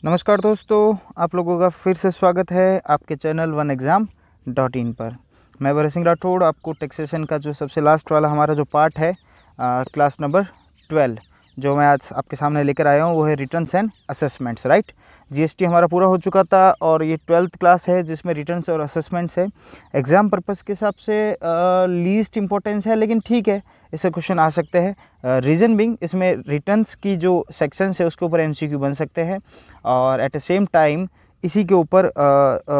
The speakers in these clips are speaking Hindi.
नमस्कार दोस्तों, आप लोगों का फिर से स्वागत है आपके चैनल वन एग्ज़ाम .in पर। मैं भरत सिंह राठौड़ आपको टैक्सेशन का जो सबसे लास्ट वाला हमारा जो पार्ट है क्लास नंबर 12 जो मैं आज आपके सामने लेकर आया हूँ वो है returns and assessments. Right, GST हमारा पूरा हो चुका था और ये 12th क्लास है जिसमें रिटर्न्स और असेसमेंट्स है। एग्ज़ाम पर्पज़ के हिसाब से लीस्ट इम्पोर्टेंस है, लेकिन ठीक है, इससे क्वेश्चन आ सकते हैं। रीज़न बिंग इसमें रिटर्न्स की जो सेक्शंस है उसके ऊपर एमसीक्यू बन सकते हैं और एट द सेम टाइम इसी के ऊपर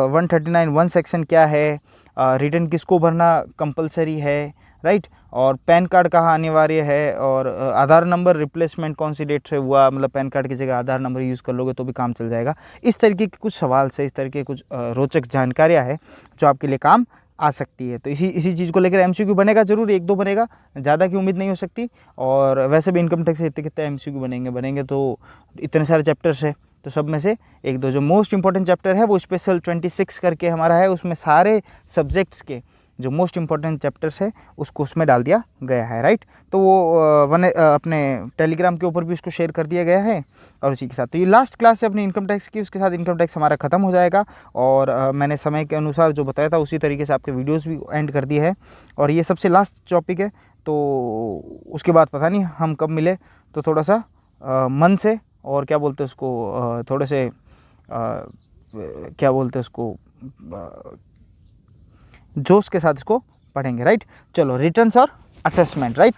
139(1) सेक्शन क्या है, रिटर्न किसको भरना कंपलसरी है, राइट, और पैन कार्ड कहाँ अनिवार्य है, और आधार नंबर रिप्लेसमेंट कौन सी डेट से हुआ, मतलब पैन कार्ड की जगह आधार नंबर यूज़ कर लोगे तो भी काम चल जाएगा। इस तरीके के कुछ सवाल से, इस तरीके के कुछ रोचक जानकारियाँ हैं जो आपके लिए काम आ सकती है। तो इसी चीज़ को लेकर एमसीक्यू बनेगा जरूर, एक दो बनेगा, ज़्यादा की उम्मीद नहीं हो सकती। और वैसे भी इनकम टैक्स से इतने कितने एमसीक्यू बनेंगे तो इतने सारे चैप्टर्स है, तो सब में से एक दो जो मोस्ट इंपॉर्टेंट चैप्टर है वो स्पेशल 26 करके हमारा है, उसमें सारे सब्जेक्ट्स के जो मोस्ट इंपॉर्टेंट चैप्टर्स है उसको उसमें डाल दिया गया है। राइट, तो वो अपने टेलीग्राम के ऊपर भी उसको शेयर कर दिया गया है। और उसी के साथ तो ये लास्ट क्लास है अपनी इनकम टैक्स की, उसके साथ इनकम टैक्स हमारा ख़त्म हो जाएगा। और मैंने समय के अनुसार जो बताया था उसी तरीके से आपके वीडियोज़ भी एंड कर दिए है और ये सबसे लास्ट टॉपिक है। तो उसके बाद पता नहीं हम कब मिले, तो थोड़ा सा मन से और क्या बोलते हैं उसको, थोड़े से क्या बोलते हैं उसको, जोश के साथ इसको पढ़ेंगे। राइट, चलो रिटर्न्स और असेसमेंट। राइट,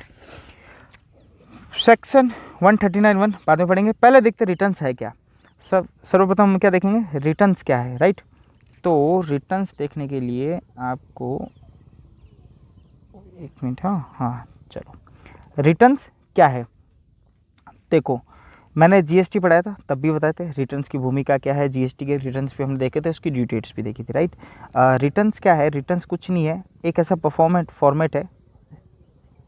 सेक्शन 139(1) बाद में पढ़ेंगे, पहले देखते रिटर्न्स है क्या। सर्वप्रथम हम क्या देखेंगे, रिटर्न्स क्या है। राइट, तो रिटर्न्स देखने के लिए आपको एक मिनट, हाँ चलो, रिटर्न्स क्या है देखो, मैंने जीएसटी पढ़ाया था तब भी बताए थे रिटर्न्स की भूमिका क्या है, जीएसटी के रिटर्न्स भी हमने देखे थे, उसकी ड्यू डेट्स भी देखी थी। राइट, रिटर्न्स क्या है, रिटर्न्स कुछ नहीं है, एक ऐसा फॉर्मेट है,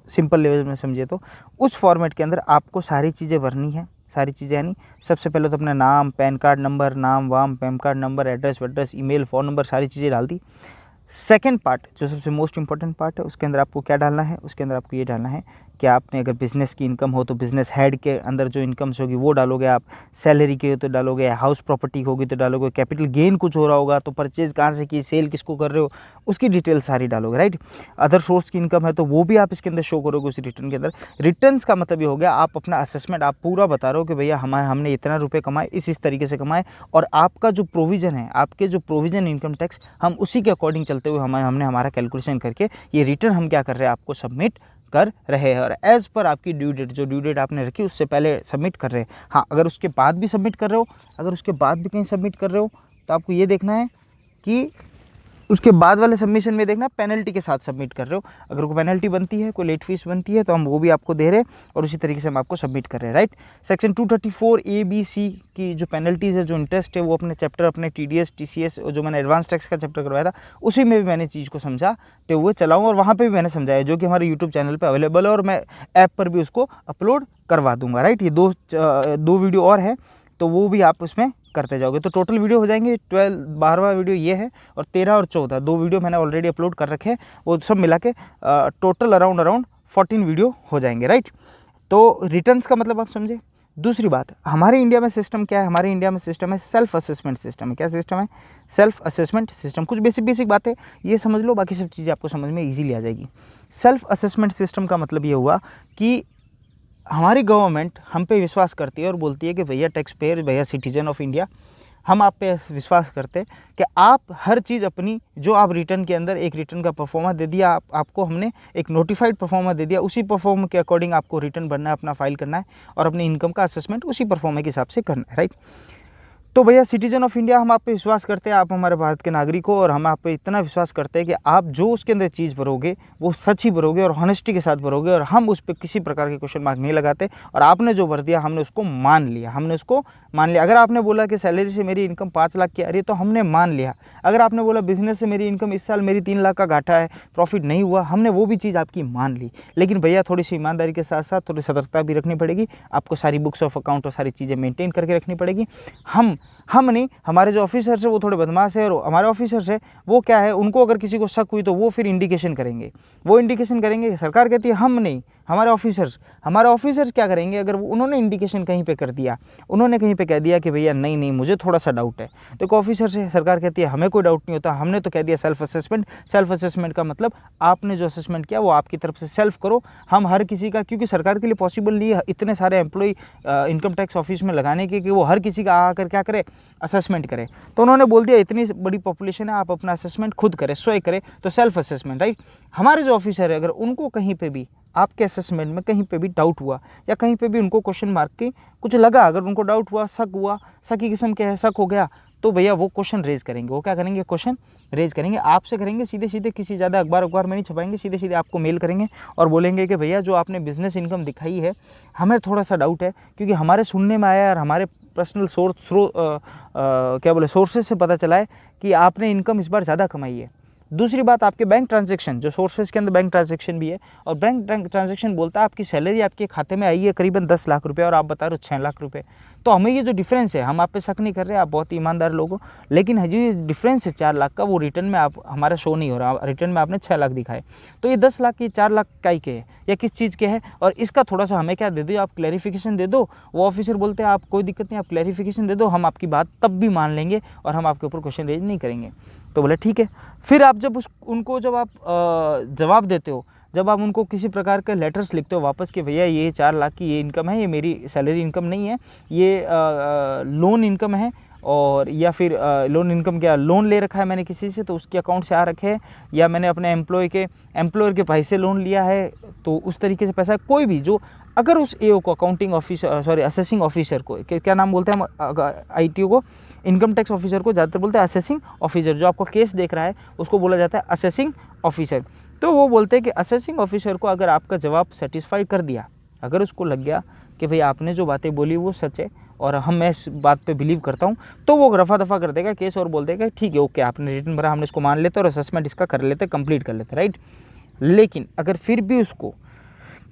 सिंपल लेवल में समझिए तो उस फॉर्मेट के अंदर आपको सारी चीज़ें भरनी है। सारी चीज़ें यानी सबसे पहले तो अपना नाम, पैन कार्ड नंबर, नाम वाम, pan card number, address, email, phone number, सारी चीज़ें डाल दी। सेकेंड पार्ट जो सबसे मोस्ट इंपॉर्टेंट पार्ट है, उसके अंदर आपको क्या डालना है, उसके अंदर आपको ये डालना है कि आपने अगर बिज़नेस की इनकम हो तो बिज़नेस हेड के अंदर जो इनकम्स होगी वो डालोगे आप, सैलरी की हो तो डालोगे, हाउस प्रॉपर्टी होगी तो डालोगे, कैपिटल गेन कुछ हो रहा होगा तो परचेज कहाँ से की, सेल किसको कर रहे हो उसकी डिटेल सारी डालोगे। राइट, अदर सोर्स की इनकम है तो वो भी आप इसके अंदर शो करोगे उस रिटर्न के अंदर। रिटर्न्स का मतलब ये हो गया आप अपना असेसमेंट आप पूरा बता रहे हो कि भैया हमने इतना रुपये कमाए, इस तरीके से कमाए, और आपका जो प्रोविज़न है, आपके जो प्रोविज़न इनकम टैक्स, हम उसी के अकॉर्डिंग चलते हुए हमने हमारा कैलकुलेशन करके ये रिटर्न हम क्या कर रहे हैं, आपको सबमिट कर रहे हैं। और एज़ पर आपकी ड्यू डेट, जो ड्यू डेट आपने रखी उससे पहले सबमिट कर रहे हैं। हाँ, अगर उसके बाद भी सबमिट कर रहे हो, अगर उसके बाद भी कहीं सबमिट कर रहे हो तो आपको ये देखना है कि उसके बाद वाले सबमिशन में देखना पेनल्टी के साथ सबमिट कर रहे हो। अगर कोई पेनल्टी बनती है, कोई लेट फीस बनती है तो हम वो भी आपको दे रहे हैं और उसी तरीके से हम आपको सबमिट कर रहे हैं। राइट, सेक्शन 234A-B-C की जो पेनल्टीज़ है, जो इंटरेस्ट है, वो अपने चैप्टर, अपने TDS TCS जो मैंने एडवांस टैक्स का चैप्टर करवाया था उसी में भी मैंने चीज़ को समझाते हुए चलाऊँ और वहाँ पर भी मैंने समझाया, जो कि हमारे यूट्यूब चैनल पर अवेलेबल है और मैं ऐप पर भी उसको अपलोड करवा दूँगा। राइट, ये दो वीडियो और है तो वो भी आप उसमें करते जाओगे तो टोटल वीडियो हो जाएंगे 12वां वीडियो ये है, और 13 और 14 दो वीडियो मैंने ऑलरेडी अपलोड कर रखे हैं, वो सब मिला के टोटल अराउंड 14 वीडियो हो जाएंगे। राइट, तो रिटर्न्स का मतलब आप समझे। दूसरी बात, हमारे इंडिया में सिस्टम क्या है, हमारे इंडिया में सिस्टम है सेल्फ असेसमेंट सिस्टम है। क्या सिस्टम है, सेल्फ असेसमेंट सिस्टम। कुछ बेसिक बात है, ये समझ लो, बाकी सब चीज़ें आपको समझ में ईजीली आ जाएगी। सेल्फ असेसमेंट सिस्टम का मतलब ये हुआ कि हमारी गवर्नमेंट हम पे विश्वास करती है और बोलती है कि भैया टैक्स पेयर, भैया सिटीजन ऑफ इंडिया, हम आप पे विश्वास करते हैं कि आप हर चीज़ अपनी, जो आप रिटर्न के अंदर एक रिटर्न का परफॉर्मा दे दिया, आपको हमने एक नोटिफाइड परफॉर्मा दे दिया, उसी परफॉर्मा के अकॉर्डिंग आपको रिटर्न भरना है, अपना फाइल करना है और अपनी इनकम का असेसमेंट उसी परफॉर्मा के हिसाब से करना है। राइट, तो भैया सिटीजन ऑफ इंडिया, हम आप पे विश्वास करते हैं, आप हमारे भारत के नागरिक हो और हम आप पे इतना विश्वास करते हैं कि आप जो उसके अंदर चीज़ भरोगे वो सच ही भरोगे और हॉनेस्टी के साथ भरोगे, और हम उस पर किसी प्रकार के क्वेश्चन मार्क नहीं लगाते। और आपने जो भर दिया हमने उसको मान लिया, अगर आपने बोला कि सैलरी से मेरी इनकम 5 लाख की आ रही है तो हमने मान लिया। अगर आपने बोला बिजनेस से मेरी इनकम इस साल मेरी 3 लाख का घाटा है, प्रॉफिट नहीं हुआ, हमने वो भी चीज़ आपकी मान ली। लेकिन भैया थोड़ी सी ईमानदारी के साथ साथ थोड़ी सतर्कता भी रखनी पड़ेगी, आपको सारी बुक्स ऑफ अकाउंट और सारी चीज़ें मेंटेन करके रखनी पड़ेगी। हम नहीं, हमारे जो ऑफिसर्स है वो थोड़े बदमाश है, और हमारे ऑफिसर्स है वो क्या है, उनको अगर किसी को शक हुई तो वो फिर इंडिकेशन करेंगे, सरकार कहती है हम नहीं, हमारे ऑफिसर्स क्या करेंगे, अगर उन्होंने इंडिकेशन कहीं पे कर दिया, उन्होंने कहीं पे कह दिया कि भैया नहीं नहीं मुझे थोड़ा सा डाउट है, तो एक ऑफिसर से सरकार कहती है हमें कोई डाउट नहीं होता, हमने तो कह दिया सेल्फ असेसमेंट का मतलब आपने जो असेसमेंट किया वो आपकी तरफ से सेल्फ करो, हम हर किसी का, क्योंकि सरकार के लिए पॉसिबल नहीं है इतने सारे एम्प्लॉय इनकम टैक्स ऑफिस में लगाने के कि वो हर किसी का आकर क्या करे, असेसमेंट करे। तो उन्होंने बोल दिया इतनी बड़ी पॉपुलेशन है, आप अपना असेसमेंट खुद करें, स्वयं करें, तो सेल्फ असेसमेंट, राइट। हमारे जो ऑफिसर है अगर उनको कहीं पे भी आपके असेसमेंट में कहीं पे भी डाउट हुआ या कहीं पे भी उनको क्वेश्चन मार्क के कुछ लगा, अगर उनको डाउट हुआ, शक की किस्म के है, शक हो गया, तो भैया वो क्वेश्चन रेज करेंगे। वो क्या करेंगे, क्वेश्चन रेज करेंगे, आपसे करेंगे, सीधे सीधे, किसी ज़्यादा अखबार में नहीं छपाएंगे, सीधे सीधे आपको मेल करेंगे और बोलेंगे कि भैया जो आपने बिजनेस इनकम दिखाई है हमें थोड़ा सा डाउट है, क्योंकि हमारे सुनने में आया और हमारे पर्सनल सोर्सेज से पता चला है कि आपने इनकम इस बार ज़्यादा कमाई है। दूसरी बात, आपके बैंक ट्रांजैक्शन, जो सोर्सेज के अंदर बैंक ट्रांजैक्शन भी है, और बैंक ट्रांजैक्शन बोलता है आपकी सैलरी आपके खाते में आई है करीबन 10 लाख रुपए और आप बता रहे हो 6 लाख रुपए। तो हमें ये जो डिफरेंस है, हम आप पे शक नहीं कर रहे, आप बहुत ईमानदार लोग हो, लेकिन ये डिफरेंस है 4 लाख का, वो रिटर्न में आप हमारा शो नहीं हो रहा, रिटर्न में आपने 6 लाख दिखाए। तो ये 10 लाख की 4 लाख का ही के है या किस चीज़ के है, और इसका थोड़ा सा हमें क्या दे दो, आप क्लैरिफिकेशन दे दो। वो ऑफिसर बोलते हैं आप कोई दिक्कत नहीं, आप क्लैरिफिकेशन दे दो, हम आपकी बात तब भी मान लेंगे और हम आपके ऊपर क्वेश्चन रेज नहीं करेंगे। तो बोले ठीक है। फिर आप जब उनको जब आप जवाब देते हो, जब आप उनको किसी प्रकार के लेटर्स लिखते हो वापस कि भैया ये 4 लाख की ये इनकम है, ये मेरी सैलरी इनकम नहीं है, ये लोन इनकम है, और या फिर लोन इनकम क्या, लोन ले रखा है मैंने किसी से तो उसके अकाउंट से आ रखे हैं, या मैंने अपने एम्प्लॉयर के पैसे लोन लिया है तो उस तरीके से पैसा, कोई भी जो, अगर उस एओ को, अकाउंटिंग ऑफिसर असेसिंग ऑफिसर को, क्या नाम बोलते हैं हम आईटीओ को, इनकम टैक्स ऑफिसर को ज़्यादातर बोलते हैं असेसिंग ऑफिसर, जो आपका केस देख रहा है उसको बोला जाता है असेसिंग ऑफिसर। तो वो बोलते हैं कि असेसिंग ऑफिसर को अगर आपका जवाब सेटिस्फाई कर दिया, अगर उसको लग गया कि भाई आपने जो बातें बोली वो सच है और मैं इस बात पे बिलीव करता हूँ, तो वो रफा दफा कर देगा केस और बोल देगा ठीक है ओके आपने रिटर्न भरा, हमने इसको मान लेते और असेसमेंट इसका कर लेते, कंप्लीट कर लेते, राइट। लेकिन अगर फिर भी उसको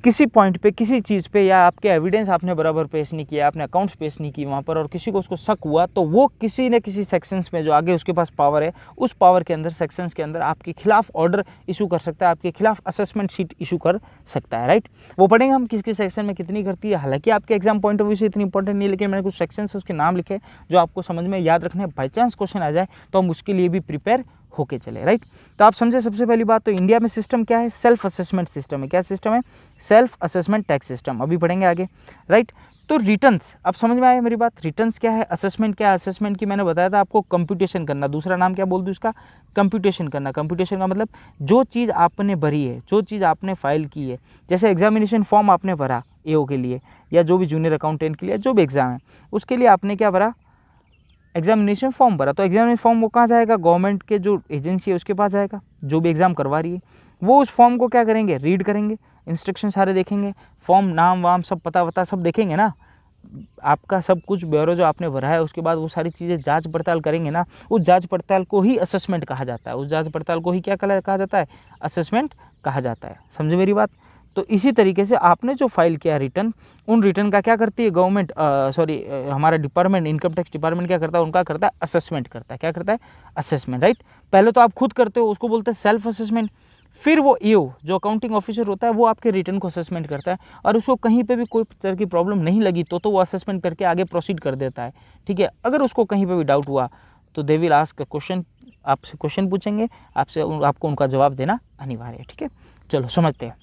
किसी पॉइंट पे, किसी चीज़ पे, या आपके एविडेंस आपने बराबर पेश नहीं किया, आपने अकाउंट्स पेश नहीं की वहाँ पर, और किसी को उसको शक हुआ, तो वो किसी न किसी सेक्शंस में जो आगे उसके पास पावर है, उस पावर के अंदर, सेक्शंस के अंदर आपके खिलाफ ऑर्डर इशू कर सकता है, आपके खिलाफ असेसमेंट शीट इशू कर सकता है, राइट। वो पढ़ेंगे हम किस किस सेक्शन में कितनी करती है, हालांकि आपके एग्जाम पॉइंट ऑफ व्यू से इतनी इंपॉर्टेंट नहीं है, लेकिन मैंने कुछ सेक्शंस उसके नाम लिखे जो आपको समझ में याद रखने, बाई चांस क्वेश्चन आ जाए तो हम उसके लिए भी प्रिपेयर होके चले, राइट। तो आप समझे, सबसे पहली बात तो इंडिया में सिस्टम क्या है, सेल्फ असेसमेंट सिस्टम है। क्या सिस्टम है, सेल्फ असेसमेंट टैक्स सिस्टम, अभी पढ़ेंगे आगे, राइट। तो रिटर्न्स, अब समझ में आया मेरी बात, रिटर्न्स क्या है, असेसमेंट क्या है। असेसमेंट की मैंने बताया था आपको कंप्यूटेशन करना, दूसरा नाम क्या बोल दूँ इसका, कंप्यूटेशन करना। कंप्यूटेशन का मतलब जो चीज़ आपने भरी है, जो चीज़ आपने फाइल की है, जैसे एग्जामिनेशन फॉर्म आपने भरा एओ के लिए, या जो भी जूनियर अकाउंटेंट के लिए जो भी एग्जाम है उसके लिए आपने क्या भरा, एग्जामिनेशन फॉर्म भरा। तो एग्जामिनेशन फॉर्म वो कहाँ जाएगा, गवर्नमेंट के जो एजेंसी है उसके पास जाएगा, जो भी एग्जाम करवा रही है, वो उस फॉर्म को क्या करेंगे, रीड करेंगे, इंस्ट्रक्शन सारे देखेंगे, फॉर्म नाम वाम सब पता वता सब देखेंगे ना, आपका सब कुछ ब्यौरा जो आपने भरा है, उसके बाद वो सारी चीज़ें जांच पड़ताल करेंगे ना, उस जांच पड़ताल को ही असेसमेंट कहा जाता है, उस जांच पड़ताल को ही क्या कहा जाता है, असेसमेंट कहा जाता है। समझे मेरी बात। तो इसी तरीके से आपने जो फाइल किया रिटर्न, उन रिटर्न का क्या करती है गवर्नमेंट, हमारा डिपार्टमेंट, इनकम टैक्स डिपार्टमेंट क्या करता है, उनका करता है असेसमेंट करता है। क्या करता है, असेसमेंट, राइट। पहले तो आप खुद करते हो, उसको बोलते हैं सेल्फ असेसमेंट। फिर वो ईओ जो अकाउंटिंग ऑफिसर होता है वो आपके रिटर्न को असेसमेंट करता है, और उसको कहीं पे भी कोई तरह की प्रॉब्लम नहीं लगी तो वो असेसमेंट करके आगे प्रोसीड कर देता है, ठीक है। अगर उसको कहीं पे भी डाउट हुआ तो दे विल आस्क क्वेश्चन, आपसे क्वेश्चन पूछेंगे, आपको उनका जवाब देना अनिवार्य है, ठीक है। चलो समझते हैं,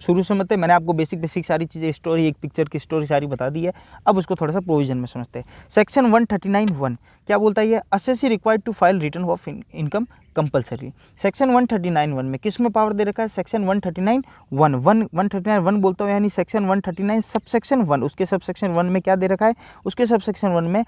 शुरू समझते हैं। मैंने आपको बेसिक सारी चीज़ें, स्टोरी, एक पिक्चर की स्टोरी सारी बता दी है, अब उसको थोड़ा सा प्रोविजन में समझते हैं। सेक्शन 139(1) क्या बोलता है, ये assessee required to file return of income compulsory. Section 139(1) में किस में पावर दे रखा है, सेक्शन 139(1) बोलता हूँ, यानी सेक्शन 139 सबसेक्शन 1, उसके सबसेक्शन 1 में क्या दे रखा है, उसके सबसेक्शन 1 में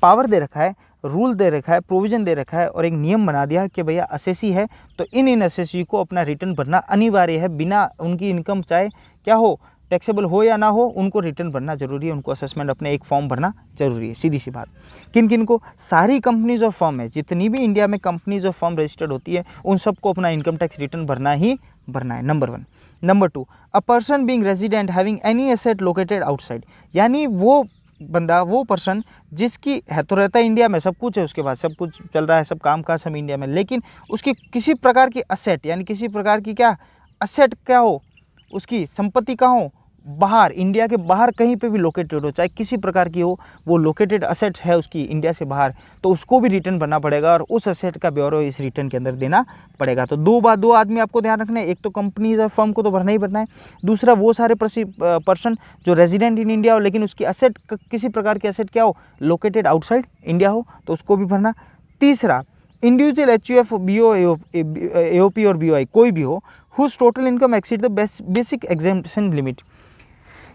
पावर दे रखा है, रूल दे रखा है, प्रोविज़न दे रखा है, और एक नियम बना दिया कि भैया असेसी है तो इन असेसी को अपना रिटर्न भरना अनिवार्य है, बिना उनकी इनकम चाहे क्या हो, टैक्सेबल हो या ना हो, उनको रिटर्न भरना जरूरी है, उनको असेसमेंट अपने एक फॉर्म भरना जरूरी है। सीधी सी बात। किन किन को, सारी कंपनीज और फर्म है, जितनी भी इंडिया में कंपनीज और फर्म रजिस्टर्ड होती है उन सबको अपना इनकम टैक्स रिटर्न भरना ही भरना है, number 1। Number 2, a person being resident having any asset located outside, यानी वो बंदा, वो पर्सन जिसकी है तो रहता है इंडिया में, सब कुछ है उसके पास, सब कुछ चल रहा है, सब काम काज सब इंडिया में, लेकिन उसकी किसी प्रकार की असेट, यानी किसी प्रकार की क्या असेट क्या हो, उसकी संपत्ति कहाँ हो, बाहर, इंडिया के बाहर कहीं पे भी लोकेटेड हो, चाहे किसी प्रकार की हो, वो लोकेटेड असेट्स है उसकी इंडिया से बाहर, तो उसको भी रिटर्न भरना पड़ेगा और उस असेट का ब्यौरा इस रिटर्न के अंदर देना पड़ेगा। तो दो आदमी आपको ध्यान रखना है, एक तो कंपनीज और फर्म को तो भरना ही भरना है, दूसरा वो सारे पर्सन जो रेजिडेंट इन इंडिया हो लेकिन उसकी असेट किसी प्रकार की असेट क्या हो, लोकेटेड आउटसाइड इंडिया हो, तो उसको भी भरना। तीसरा, इंडिविजुअल HUF, BO, AOP और BOI कोई भी हो, whose total income exceed the basic exemption limit,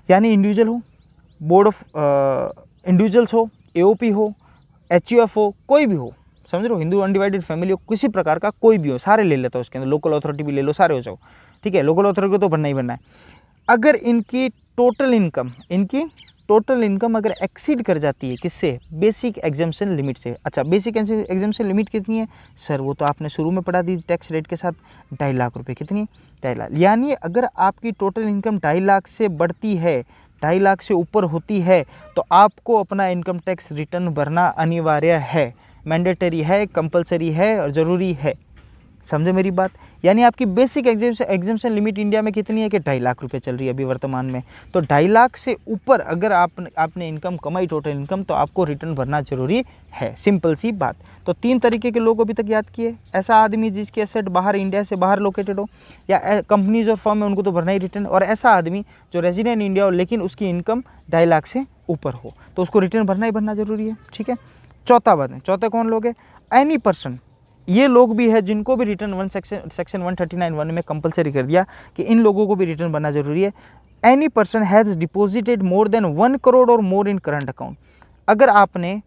यानी इंडिविजुअल हो, बोर्ड ऑफ इंडिविजुअल्स हो, AOP हो, HUF हो, कोई भी हो, समझ रहे हो, हिंदू अनडिवाइडेड फैमिली हो, किसी प्रकार का कोई भी हो, सारे ले लेता हो उसके अंदर, लोकल अथॉरिटी भी ले लो, सारे हो जाओ, ठीक है, लोकल अथॉरिटी को तो भरना ही भरना है। अगर इनकी टोटल इनकम अगर एक्सीड कर जाती है किससे, बेसिक एग्जाम्पशन लिमिट से। अच्छा, बेसिक एग्जाम्पशन लिमिट कितनी है सर, वो तो आपने शुरू में पढ़ा दी टैक्स रेट के साथ, 2.5 लाख रुपए। कितनी, 2.5 लाख, यानी अगर आपकी टोटल इनकम 2.5 लाख से बढ़ती है, 2.5 लाख से ऊपर होती है, तो आपको अपना इनकम टैक्स रिटर्न भरना अनिवार्य है, मैंडेटरी है, कंपलसरी है और ज़रूरी है। समझे मेरी बात, यानी आपकी बेसिक एग्जाम्पशन लिमिट इंडिया में कितनी है कि 2.5 लाख रुपए चल रही है अभी वर्तमान में, तो 2.5 लाख से ऊपर अगर आपने इनकम कमाई, टोटल इनकम, तो आपको रिटर्न भरना जरूरी है, सिंपल सी बात। तो 3 तरीके के लोग अभी तक याद किए, ऐसा आदमी जिसकी एसेट बाहर, इंडिया से बाहर लोकेटेड हो, या कंपनीज और फर्म है उनको तो भरना ही रिटर्न, और ऐसा आदमी जो रेजिडेंट इंडिया हो लेकिन उसकी इनकम 2.5 लाख से ऊपर हो, तो उसको रिटर्न भरना ही भरना जरूरी है, ठीक है। चौथा कौन लोग है, एनी पर्सन, ये लोग भी है जिनको भी रिटर्न सेक्शन 139(1) में कंपलसरी कर दिया कि इन लोगों को भी रिटर्न भरना जरूरी है। Any person has deposited more than 1 crore और मोर इन करंट अकाउंट, अगर आपने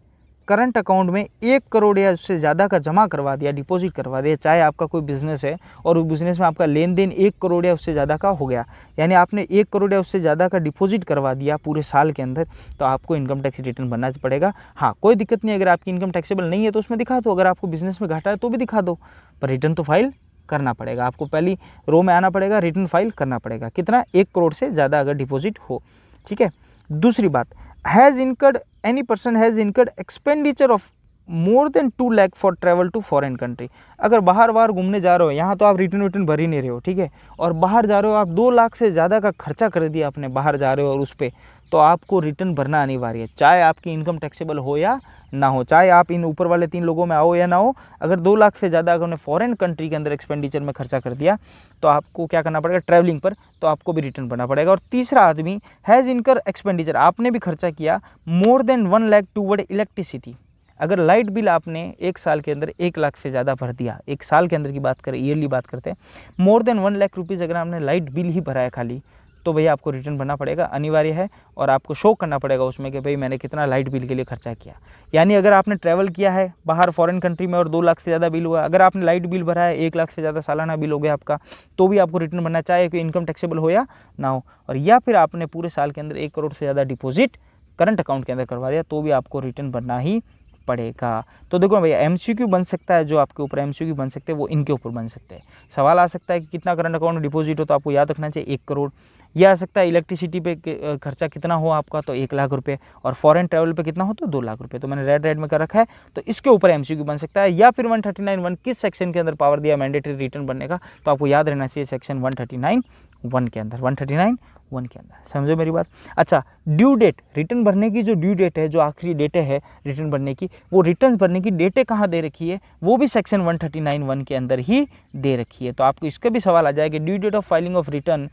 करंट अकाउंट में 1 करोड़ या उससे ज़्यादा का जमा करवा दिया, डिपॉजिट करवा दिया, चाहे आपका कोई बिजनेस है और उस बिजनेस में आपका लेन देन 1 करोड़ या उससे ज़्यादा का हो गया, यानी आपने 1 करोड़ या उससे ज़्यादा का डिपॉजिट करवा दिया पूरे साल के अंदर, तो आपको इनकम टैक्स रिटर्न भरना पड़ेगा। हाँ, कोई दिक्कत नहीं, अगर आपकी इनकम टैक्सेबल नहीं है तो उसमें दिखा दो, अगर आपको बिजनेस में घाटा है तो भी दिखा दो, पर रिटर्न तो फाइल करना पड़ेगा, आपको पहली रो में आना पड़ेगा, रिटर्न फाइल करना पड़ेगा, कितना, 1 करोड़ से ज़्यादा अगर डिपॉजिट हो, ठीक है। दूसरी बात, has incurred, any person has incurred expenditure of more than 2 lakh for travel to foreign country, अगर बाहर घूमने जा रहे हो, यहाँ तो आप रिटर्न भर ही नहीं रहे हो, ठीक है, और बाहर जा रहे हो, आप 2 लाख से ज़्यादा का खर्चा कर दिया आपने, बाहर जा रहे हो और उस पर, तो आपको रिटर्न भरना अनिवार्य है, चाहे आपकी इनकम टैक्सेबल हो या ना हो, चाहे आप इन ऊपर वाले 3 लोगों में आओ या ना हो, अगर 2 लाख से ज़्यादा अगर उन्हें फॉरेन कंट्री के अंदर एक्सपेंडिचर में खर्चा कर दिया, तो आपको क्या करना पड़ेगा, ट्रैवलिंग पर, तो आपको भी रिटर्न भरना पड़ेगा। और तीसरा आदमी, हैज़ इनकर एक्सपेंडिचर, आपने भी खर्चा किया more than 1 lakh toward electricity, अगर लाइट बिल आपने 1 साल के अंदर 1 लाख से ज़्यादा भर दिया, 1 साल के अंदर की बात करें, ईयरली बात करते हैं, मोर देन 1 लाख रुपीज़ अगर आपने लाइट बिल ही भरा है खाली, तो भैया आपको रिटर्न भरना पड़ेगा, अनिवार्य है, और आपको शो करना पड़ेगा उसमें कि भाई मैंने कितना लाइट बिल के लिए खर्चा किया। यानी अगर आपने ट्रैवल किया है बाहर फॉरेन कंट्री में और 2 लाख से ज़्यादा बिल हुआ, अगर आपने लाइट बिल भरा है 1 लाख से ज़्यादा सालाना बिल हो गया आपका, तो भी आपको रिटर्न भरना, चाहे कि इनकम टैक्सेबल हो या ना हो, और या फिर आपने पूरे साल के अंदर 1 करोड़ से ज़्यादा डिपॉजिट करंट अकाउंट के अंदर करवा दिया, तो भी आपको रिटर्न भरना ही पड़ेगा। तो देखो भैया, MCQ बन सकता है, जो आपके ऊपर MCQ बन सकते हैं वो इनके ऊपर बन सकते हैं। सवाल आ सकता है कि कितना करंट अकाउंट में डिपॉजिट हो, तो आपको याद रखना चाहिए 1 करोड़। यह आ सकता है इलेक्ट्रिसिटी पे खर्चा कितना हो आपका, तो 1 लाख रुपए, और फॉरेन ट्रैवल पे कितना हो तो 2 लाख रुपए, तो मैंने रेड में कर रखा है, तो इसके ऊपर MCQ बन सकता है। या फिर 139(1) किस सेक्शन के अंदर पावर दिया मैंडेटरी रिटर्न बनने का, तो आपको याद रहना चाहिए सेक्शन 139(1) के अंदर, 139(1) के अंदर, समझो मेरी बात। अच्छा, ड्यू डेट, रिटर्न भरने की जो ड्यू डेट है, जो आखिरी डेट है रिटर्न भरने की, वो रिटर्न भरने की डेटें कहाँ दे रखी है, वो भी सेक्शन 139(1) के अंदर ही दे रखी है। तो आपको इसका भी सवाल आ जाएगा, due date of filing of return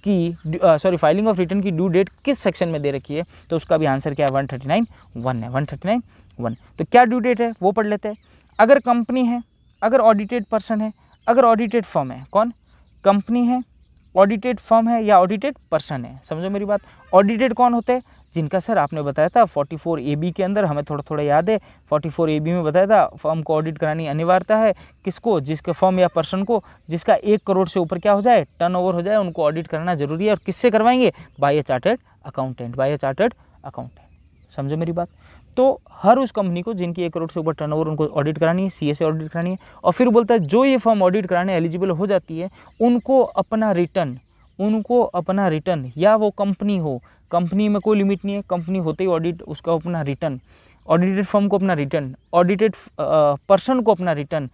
की फाइलिंग ऑफ रिटर्न की ड्यू डेट किस सेक्शन में दे रखी है, तो उसका भी आंसर क्या है, 139(1) है, 139(1). तो क्या ड्यू डेट है वो पढ़ लेते हैं। अगर कंपनी है, अगर ऑडिटेड पर्सन है, अगर ऑडिटेड फर्म है, कौन, कंपनी है, ऑडिटेड फर्म है या ऑडिटेड पर्सन है, समझो मेरी बात। ऑडिटेड कौन होते हैं, जिनका सर आपने बताया था 44AB के अंदर, हमें थोड़ा थोड़ा याद है, 44AB में बताया था फर्म को ऑडिट करानी अनिवार्यता है, किसको, जिसके फर्म या पर्सन को जिसका 1 करोड़ से ऊपर क्या हो जाए, टर्नओवर हो जाए, उनको ऑडिट करना जरूरी है। और किससे करवाएंगे, बाय ए चार्टर्ड अकाउंटेंट, बाय ए चार्टर्ड अकाउंटेंट, समझो मेरी बात। तो हर उस कंपनी को जिनकी 1 करोड़ से ऊपर टर्नओवर, उनको ऑडिट करानी है, CA से ऑडिट करानी है। और फिर बोलता है जो ये फर्म ऑडिट कराने एलिजिबल हो जाती है, उनको अपना रिटर्न, या वो कंपनी हो, कंपनी में कोई लिमिट नहीं है, कंपनी होते ही ऑडिट, उसका अपना रिटर्न, ऑडिटेड फर्म को अपना रिटर्न, ऑडिटेड पर्सन को अपना रिटर्न,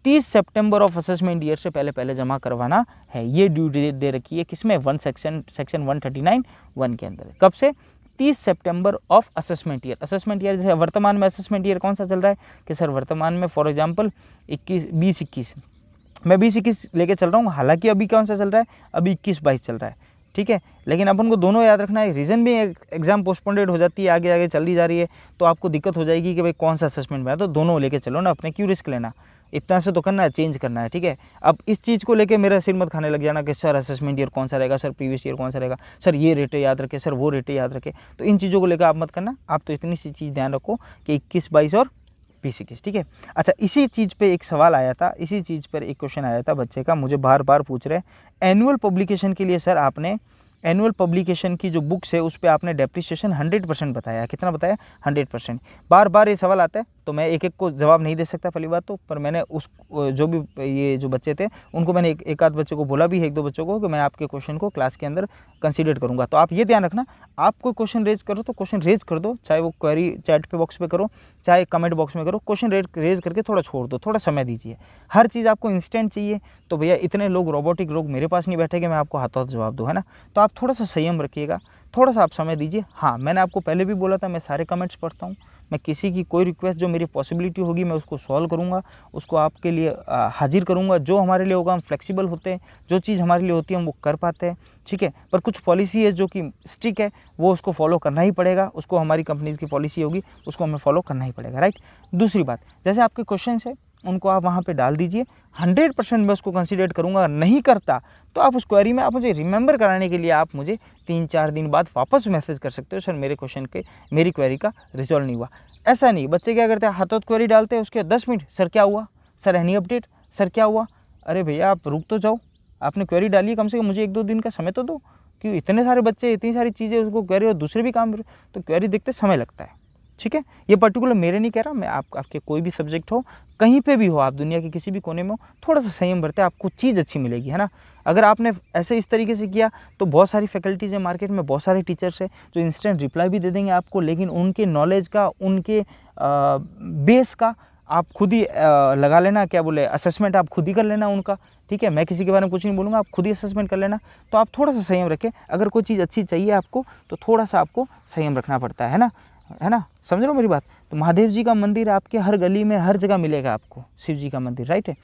30 सितंबर ऑफ असेसमेंट ईयर से पहले जमा करवाना है। ये ड्यू डेट दे रखी है किसमें, सेक्शन 139(1) के अंदर। कब से, 30 सितंबर of assessment year. Assessment year जैसे वर्तमान में असेसमेंट ईयर कौन सा चल रहा है कि सर वर्तमान में फॉर एग्जांपल 20-21, मैं 20-21 लेके चल रहा हूँ, हालांकि अभी कौन सा चल रहा है, अभी 21-22 चल रहा है, ठीक है। लेकिन अपन को दोनों याद रखना है, रीज़न भी एग्जाम पोस्टपोन्डेड हो जाती है, आगे आगे चली जा रही है, तो आपको दिक्कत हो जाएगी कि भाई कौन सा असेसमेंट में है, तो दोनों लेके चलो ना, अपने क्यों रिस्क लेना, इतना से तो करना है, चेंज करना है, ठीक है। अब इस चीज़ को लेके मेरा सिर मत खाने लग जाना कि सर असेसमेंट ईयर कौन सा रहेगा, सर प्रीवियस ईयर कौन सा रहेगा, सर ये रेटें याद रखे, सर वो रेटें याद रखे, तो इन चीज़ों को लेकर आप मत करना। आप तो इतनी सी चीज़ ध्यान रखो कि 21-22 और 20-21, ठीक है। अच्छा, इसी चीज़ पे एक सवाल आया था, इसी चीज़ पर एक क्वेश्चन आया था बच्चे का, मुझे बार बार पूछ रहे, एनुअल पब्लिकेशन के लिए सर आपने एनुअल पब्लिकेशन की जो बुक्स है उस पर आपने डेप्रिसिएशन 100% बताया, कितना बताया, 100%। बार बार ये सवाल आता है, तो मैं एक एक को जवाब नहीं दे सकता पहली बात तो, पर मैंने उस जो भी ये जो बच्चे थे उनको मैंने एक आध बच्चे को बोला भी है, 1-2 बच्चों को, कि मैं आपके क्वेश्चन को क्लास के अंदर कंसीडर करूँगा। तो आप ये ध्यान रखना, आप कोई क्वेश्चन रेज करो तो क्वेश्चन रेज कर दो, चाहे वो क्वेरी चैट पे बॉक्स पे करो, चाहे कमेंट बॉक्स में करो, क्वेश्चन रेज करके थोड़ा छोड़ दो, थोड़ा समय दीजिए। हर चीज़ आपको इंस्टेंट चाहिए तो भैया इतने लोग रोबोटिक लोग मेरे पास नहीं बैठे कि मैं आपको हाथों हाथ जवाब दूँ, है ना। तो आप थोड़ा सा संयम रखिएगा, थोड़ा सा आप समय दीजिए। हाँ, मैंने आपको पहले भी बोला था, मैं सारे कमेंट्स पढ़ता हूँ, मैं किसी की कोई रिक्वेस्ट जो मेरी पॉसिबिलिटी होगी मैं उसको सॉल्व करूँगा, उसको आपके लिए हाजिर करूँगा। जो हमारे लिए होगा हम फ्लेक्सिबल होते हैं, जो चीज़ हमारे लिए होती है हम वो कर पाते हैं, ठीक है। पर कुछ पॉलिसी है जो कि स्ट्रिक्ट है, वो उसको फॉलो करना ही पड़ेगा, उसको हमारी कंपनीज़ की पॉलिसी होगी उसको हमें फॉलो करना ही पड़ेगा, राइट। दूसरी बात, जैसे आपके क्वेश्चन है उनको आप वहाँ पे डाल दीजिए, 100% मैं उसको कंसीडर करूँगा। नहीं करता तो आप उस क्वेरी में आप मुझे रिमेंबर कराने के लिए आप मुझे 3-4 दिन बाद वापस मैसेज कर सकते हो, सर मेरे क्वेश्चन के मेरी क्वेरी का रिजॉल्व नहीं हुआ। ऐसा नहीं, बच्चे क्या करते हैं, हाथों क्वेरी डालते हैं, उसके 10 मिनट सर क्या हुआ, सर एनी अपडेट, सर क्या हुआ। अरे भैया आप रुक तो जाओ, आपने क्वेरी डाली, कम से कम मुझे 1-2 दिन का समय तो दो, क्यों इतने सारे बच्चे इतनी सारी चीज़ें उसको क्वेरी और दूसरे भी काम, तो क्वेरी देखते समय लगता है, ठीक है। ये पर्टिकुलर मेरे नहीं कह रहा मैं, आपके कोई भी सब्जेक्ट हो, कहीं पे भी हो, आप दुनिया के किसी भी कोने में हो, थोड़ा सा संयम बरते, आपको चीज़ अच्छी मिलेगी, है ना। अगर आपने ऐसे इस तरीके से किया तो बहुत सारी फैकल्टीज़ है मार्केट में, बहुत सारे टीचर्स हैं जो इंस्टेंट रिप्लाई भी दे देंगे आपको, लेकिन उनके नॉलेज का, उनके बेस का आप खुद ही लगा लेना, क्या बोले, असेसमेंट आप खुद ही कर लेना उनका, ठीक है। मैं किसी के बारे में कुछ नहीं बोलूँगा, आप खुद ही असेसमेंट कर लेना। तो आप थोड़ा सा संयम रखें, अगर कोई चीज़ अच्छी चाहिए आपको तो थोड़ा सा आपको संयम रखना पड़ता है ना, है ना, समझ रहे हो मेरी बात। तो महादेव जी का मंदिर आपके हर गली में हर जगह मिलेगा आपको, शिव जी का मंदिर, राइट है।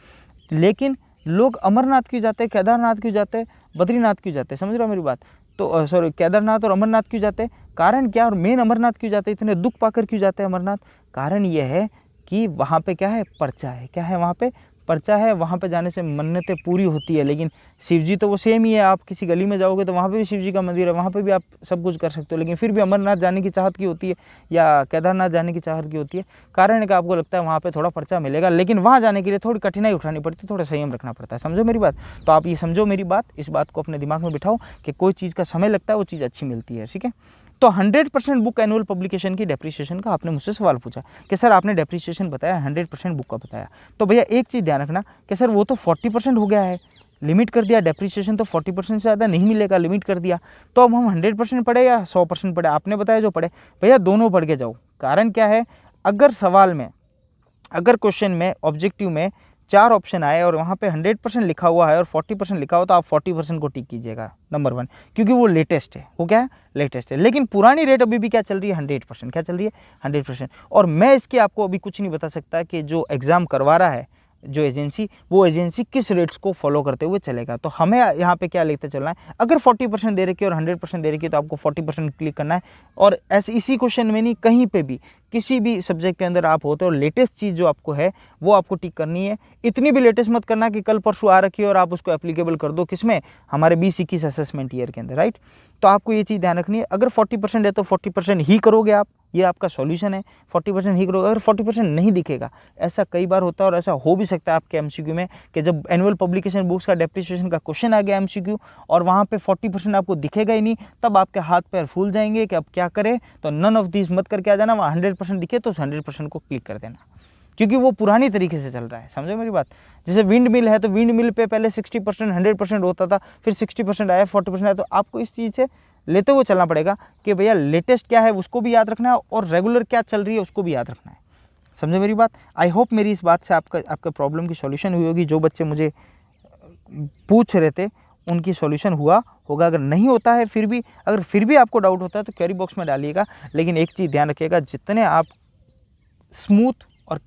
लेकिन लोग अमरनाथ क्यों जाते हैं, केदारनाथ क्यों जाते हैं, बद्रीनाथ क्यों जाते हैं, समझ रहे हो मेरी बात। तो सॉरी, केदारनाथ और अमरनाथ क्यों जाते हैं, कारण क्या, और मेन अमरनाथ क्यों जाते हैं, इतने दुख पाकर क्यों जाते हैं अमरनाथ, कारण ये है कि वहाँ पे क्या है, पर्चा है, क्या है वहाँ पे, पर्चा है, वहाँ पे जाने से मन्नतें पूरी होती है। लेकिन शिव जी तो वो सेम ही है, आप किसी गली में जाओगे तो वहाँ पे भी शिव जी का मंदिर है, वहाँ पे भी आप सब कुछ कर सकते हो, लेकिन फिर भी अमरनाथ जाने की चाहत की होती है या केदारनाथ जाने की चाहत की होती है। कारण है कि आपको लगता है वहाँ पे थोड़ा पर्चा मिलेगा, लेकिन वहाँ जाने के लिए थोड़ी कठिनाई उठानी पड़ती है, थोड़ा संयम रखना पड़ता है, समझो मेरी बात। तो आप ये समझो मेरी बात, इस बात को अपने दिमाग में बिठाओ कि कोई चीज़ का समय लगता है वो चीज़ अच्छी मिलती है, ठीक है। तो 100% बुक एनुअल पब्लिकेशन की डेप्रिसिएशन का आपने मुझसे सवाल पूछा कि सर आपने डेप्रिसिएशन बताया, 100% बुक का बताया, तो भैया एक चीज़ ध्यान रखना कि सर वो तो 40% हो गया है, लिमिट कर दिया, डेप्रिसिएशन तो 40% से ज़्यादा नहीं मिलेगा, लिमिट कर दिया। तो अब हम 100% पढ़े या 100% पढ़े, आपने बताया जो पढ़े, भैया दोनों पढ़ के जाओ। कारण क्या है, अगर सवाल में, अगर क्वेश्चन में, ऑब्जेक्टिव में 4 ऑप्शन आए और वहाँ पे 100% लिखा हुआ है और 40% लिखा हो तो आप 40% को टिक कीजिएगा, नंबर 1, क्योंकि वो लेटेस्ट है, वो क्या है, लेटेस्ट है। लेकिन पुरानी रेट अभी भी क्या चल रही है, 100%, क्या चल रही है, 100%। और मैं इसके आपको अभी कुछ नहीं बता सकता कि जो एग्ज़ाम करवा रहा है जो एजेंसी, वो एजेंसी किस रेट्स को फॉलो करते हुए चलेगा। तो हमें यहाँ पे क्या लेते चलना है, अगर 40% दे रखी है और 100% दे रखी है तो आपको 40% क्लिक करना है। और ऐसे इसी क्वेश्चन में नहीं, कहीं पे भी किसी भी सब्जेक्ट के अंदर आप होते हो, लेटेस्ट चीज़ जो आपको है वो आपको टिक करनी है। इतनी भी लेटेस्ट मत करना कि कल परसों आ रखी है और आप उसको एप्लीकेबल कर दो किसमें, हमारे 20-21 असेसमेंट ईयर के अंदर, राइट। तो आपको ये चीज़ ध्यान रखनी है, अगर 40% है तो 40% ही करोगे आप, ये आपका सॉल्यूशन है, 40% ही करोगे। अगर 40% नहीं दिखेगा, ऐसा कई बार होता है और ऐसा हो भी सकता है आपके एमसीक्यू में कि जब एनुअल पब्लिकेशन बुक्स का डेप्रिसिएशन का क्वेश्चन आ गया एमसीक्यू और वहाँ पे 40% आपको दिखेगा ही नहीं, तब आपके हाथ पैर फूल जाएंगे कि अब क्या करें। तो नन ऑफ दिस मत करके आ जाना, वहाँ 100% दिखे तो 100% को क्लिक कर देना, क्योंकि वो पुरानी तरीके से चल रहा है, समझो मेरी बात। जैसे विंड मिल है तो विंड मिल पे पहले 60% 100% होता था, फिर 60% आया, 40% आया। तो आपको इस चीज़ से लेते हुए चलना पड़ेगा कि भैया लेटेस्ट क्या है उसको भी याद रखना है और रेगुलर क्या चल रही है उसको भी याद रखना है, समझे मेरी बात? आई होप मेरी इस बात से आपका प्रॉब्लम की सॉल्यूशन हुई होगी। जो बच्चे मुझे पूछ रहे थे उनकी सॉल्यूशन हुआ होगा। अगर नहीं होता है अगर फिर भी आपको डाउट होता है तो क्वेरी बॉक्स में डालिएगा। लेकिन एक चीज़ ध्यान रखिएगा, जितने आप स्मूथ और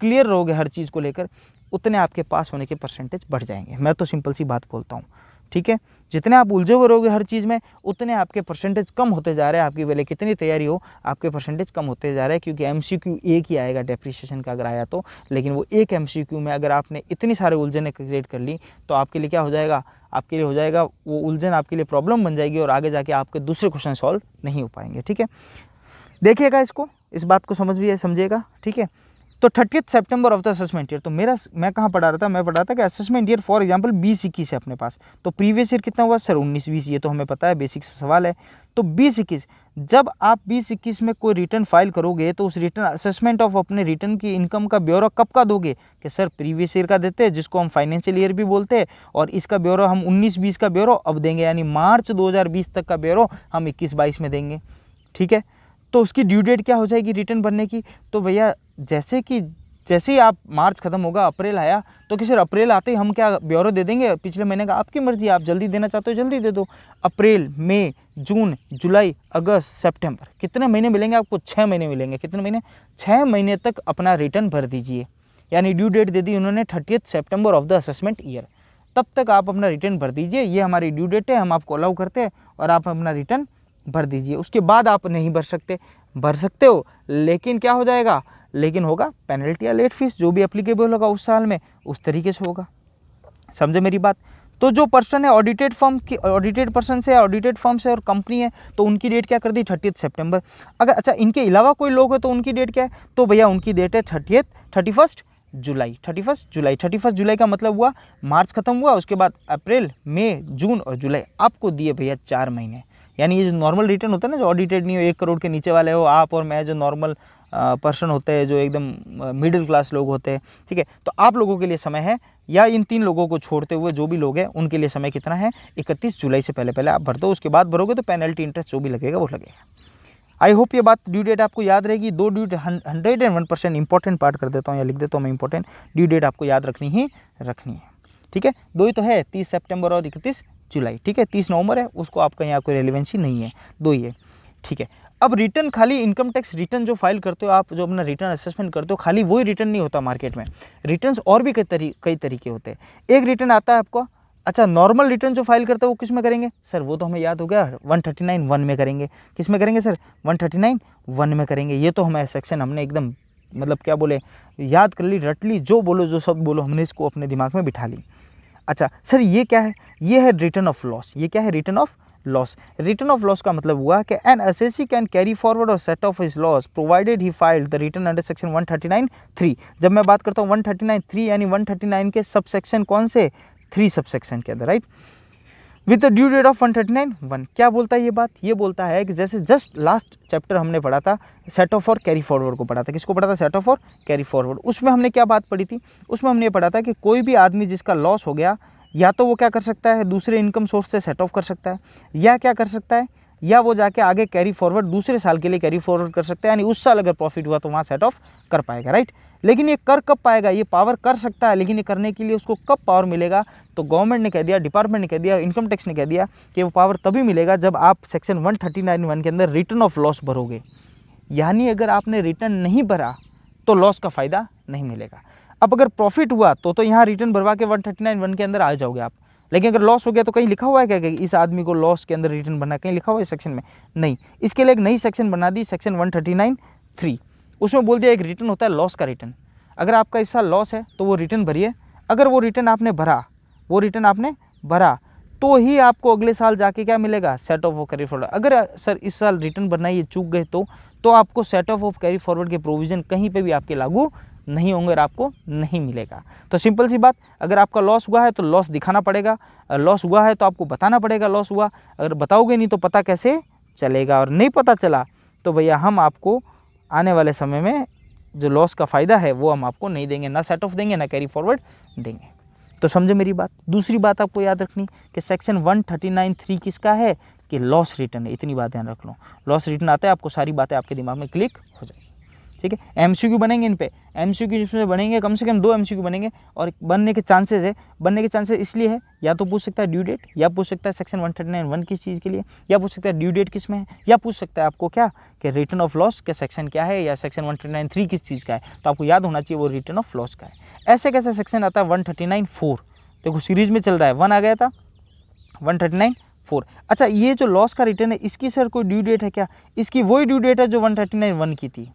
क्लियर रहोगे हर चीज़ को लेकर, उतने आपके पास होने के परसेंटेज बढ़ जाएंगे। मैं तो सिंपल सी बात बोलता हूँ, ठीक है। जितने आप उलझे हुए रहोगे हर चीज़ में, उतने आपके परसेंटेज कम होते जा रहे हैं। आपकी भले कितनी तैयारी हो, आपके परसेंटेज कम होते जा रहे हैं, क्योंकि एमसीक्यू एक ही आएगा डेप्रिसिएशन का अगर आया तो। लेकिन वो एक एमसीक्यू में अगर आपने इतनी सारे उलझने क्रिएट कर ली तो आपके लिए क्या हो जाएगा, आपके लिए हो जाएगा वो उलझन आपके लिए प्रॉब्लम बन जाएगी और आगे जाके आपके दूसरे क्वेश्चन सॉल्व नहीं हो पाएंगे, ठीक है। देखिएगा इसको, इस बात को समझिएगा, ठीक है। तो 30 सितंबर ऑफ द असेसमेंट ईयर, तो मैं कहाँ पढ़ा रहा था, मैं पढ़ा रहा था कि असेसमेंट ईयर फॉर एग्जांपल 20-21 है अपने पास। तो प्रीवियस ईयर कितना हुआ सर, 19-20, ये तो हमें पता है, बेसिक सवाल है। तो 20-21, जब आप 20-21 में कोई रिटर्न फाइल करोगे तो उस रिटर्न असेसमेंट ऑफ अपने रिटर्न की इनकम का ब्यौरा कब का दोगे, कि सर प्रीवियस ईयर का देते हैं जिसको हम फाइनेंशियल ईयर भी बोलते हैं, और इसका ब्यौरा हम 19-20 का ब्यौरा अब देंगे, यानी मार्च 2020 तक का ब्यौरा हम 21-22 में देंगे, ठीक है। तो उसकी ड्यू डेट क्या हो जाएगी रिटर्न भरने की, तो भैया जैसे ही आप मार्च खत्म होगा, अप्रैल आया, तो कि सर अप्रैल आते ही हम क्या ब्यौरा दे देंगे पिछले महीने का, आपकी मर्जी, आप जल्दी देना चाहते हो जल्दी दे दो। अप्रैल, मई, जून, जुलाई, अगस्त, सितंबर, कितने महीने मिलेंगे आपको, 6 महीने मिलेंगे। कितने महीने, 6 महीने तक अपना रिटर्न भर दीजिए। यानी ड्यू डेट दे दी उन्होंने 30 सितंबर ऑफ द असेसमेंट ईयर, तब तक आप अपना रिटर्न भर दीजिए। ये हमारी ड्यू डेट है, हम आपको अलाउ करते हैं और आप अपना रिटर्न भर दीजिए। उसके बाद आप नहीं भर सकते हो, लेकिन क्या हो जाएगा, लेकिन होगा पेनल्टी या लेट फीस, जो भी एप्लीकेबल होगा उस साल में उस तरीके से होगा। समझे मेरी बात? तो जो पर्सन है ऑडिटेड पर्सन से, ऑडिटेड फर्म से और कंपनी है, तो उनकी डेट क्या कर दी 30 सितंबर। अगर अच्छा इनके अलावा कोई लोग है तो उनकी डेट क्या है, तो भैया उनकी डेट है 31 जुलाई। 31 जुलाई का मतलब हुआ मार्च खत्म हुआ, उसके बाद अप्रैल, मई, जून और जुलाई आपको दिए भैया 4 महीने। यानी ये जो नॉर्मल रिटर्न होता है ना, जो ऑडिटेड नहीं हो, 1 करोड़ के नीचे वाले हो आप और मैं, जो नॉर्मल पर्सन होते हैं, जो एकदम मिडिल क्लास लोग होते हैं, ठीक है, तो आप लोगों के लिए समय है, या इन 3 लोगों को छोड़ते हुए जो भी लोग हैं उनके लिए समय कितना है, 31 जुलाई से पहले आप भर दो। उसके बाद भरोगे तो पेनल्टी इंटरेस्ट जो भी लगेगा वो लगेगा। आई होप ये बात, ड्यू डेट आपको याद रहेगी। 2 ड्यू डेट 101% इंपॉर्टेंट पार्ट कर देता हूँ या लिख देता हूँ मैं, इंपॉर्टेंट ड्यू डेट आपको याद रखनी है, ठीक है। 2 ही तो है, 30 सितंबर और 31 जुलाई, ठीक है। 30 नवंबर है, उसको आपका यहाँ कोई रेलिवेंसी नहीं है, 2 ही है, ठीक है। अब रिटर्न खाली इनकम टैक्स रिटर्न जो फाइल करते हो आप, जो अपना रिटर्न असेसमेंट करते हो, खाली वही रिटर्न नहीं होता मार्केट में, रिटर्न्स और भी कई तरीके होते हैं। एक रिटर्न आता है आपको, अच्छा नॉर्मल रिटर्न जो फाइल करते हो वो किस में करेंगे सर, वो तो हमें याद हो गया 139(1) में करेंगे। किस में करेंगे सर, 139(1) में करेंगे। ये तो हमें सेक्शन हमने एकदम मतलब क्या बोले, याद कर ली, रट ली, जो बोलो जो शब्द बोलो हमने इसको अपने दिमाग में बिठा ली। अच्छा सर ये क्या है, ये है रिटर्न ऑफ लॉस। ये क्या है, return of loss. Return of loss का मतलब हुआ कि an assessee can carry forward और set off his loss provided he filed the return under section 139(3). जब मैं बात करता हूँ 139(3) यानी 139 के सब सेक्शन कौन से, 3 सब सेक्शन के अंदर, right, with the due date of 139(1). क्या बोलता है ये बात, ये बोलता है कि जैसे जस्ट लास्ट चैप्टर हमने पढ़ा था, सेट ऑफ और कैरी फॉरवर्ड को पढ़ा था। किसको पढ़ा था, सेट ऑफ और कैरी फॉरवर्ड। उसमें हमने क्या बात पढ़ी थी, उसमें हमने पढ़ा था कि कोई भी आदमी जिसका लॉस हो गया, या तो वो क्या कर सकता है, दूसरे इनकम सोर्स से सेट ऑफ कर सकता है, या क्या कर सकता है, या वो जाके आगे कैरी फॉरवर्ड दूसरे साल के लिए कैरी फॉरवर्ड कर सकता है। यानी उस साल अगर प्रॉफिट हुआ तो वहाँ सेट ऑफ कर पाएगा, राइट। लेकिन ये कर कब पाएगा, ये पावर कर सकता है, लेकिन ये करने के लिए उसको कब पावर मिलेगा, तो गवर्नमेंट ने कह दिया, डिपार्टमेंट ने कह दिया, इनकम टैक्स ने कह दिया कि वो पावर तभी मिलेगा जब आप सेक्शन 139(1) के अंदर रिटर्न ऑफ लॉस भरोगे। यानी अगर आपने रिटर्न नहीं भरा तो लॉस का फ़ायदा नहीं मिलेगा। अब अगर प्रॉफिट हुआ तो यहाँ रिटर्न भरवा के 139(1) के अंदर आ जाओगे आप। लेकिन अगर लॉस हो गया तो कहीं लिखा हुआ है क्या कि इस आदमी को लॉस के अंदर रिटर्न भरना, कहीं लिखा हुआ है इस सेक्शन में, नहीं। इसके लिए एक नई सेक्शन बना दी, सेक्शन 139(3). उसमें बोल दिया एक रिटर्न होता है लॉस का रिटर्न। अगर आपका इस साल लॉस है तो वो रिटर्न भरिए। अगर वो रिटर्न आपने भरा तो ही आपको अगले साल जाके क्या मिलेगा, सेट ऑफ कैरी फॉरवर्ड। अगर सर इस साल रिटर्न भरना ये चूक गए तो आपको सेट ऑफ कैरी फॉरवर्ड के प्रोविजन कहीं पे भी आपके लागू नहीं होंगे और आपको नहीं मिलेगा। तो सिंपल सी बात, अगर आपका लॉस हुआ है तो लॉस दिखाना पड़ेगा, लॉस हुआ है तो आपको बताना पड़ेगा लॉस हुआ। अगर बताओगे नहीं तो पता कैसे चलेगा, और नहीं पता चला तो भैया हम आपको आने वाले समय में जो लॉस का फ़ायदा है वो हम आपको नहीं देंगे, ना सेट ऑफ देंगे ना कैरी फॉरवर्ड देंगे। तो समझे मेरी बात। दूसरी बात आपको याद रखनी कि सेक्शन 139(3) किसका है, कि लॉस रिटर्न है। इतनी बात ध्यान रख लो, लॉस रिटर्न आता है आपको सारी बातें आपके दिमाग में क्लिक हो जाएगी। ठीक है, एमसीक्यू बनेंगे इन पे, एमसीक्यू जिसमें बनेंगे कम से कम 2 एमसीक्यू बनेंगे, और बनने के चांसेस है, बनने के चांसेस इसलिए है, या तो पूछ सकता है ड्यू डेट, या पूछ सकता है सेक्शन 139(1) किस चीज़ के लिए, या पूछ सकता है ड्यू डेट किस में है, या पूछ सकता है आपको क्या कि रिटर्न ऑफ लॉस के सेक्शन क्या है, या सेक्शन 139(3) किस चीज़ का है, तो आपको याद होना चाहिए वो रिटर्न ऑफ लॉस का है। ऐसे कैसे सेक्शन आता है 139(4), देखो सीरीज में चल रहा है, 1 आ गया था, 139(4). अच्छा, ये जो लॉस का रिटर्न है इसकी सर कोई ड्यू डेट है क्या? इसकी वही ड्यू डेट है जो 139(1) की थी,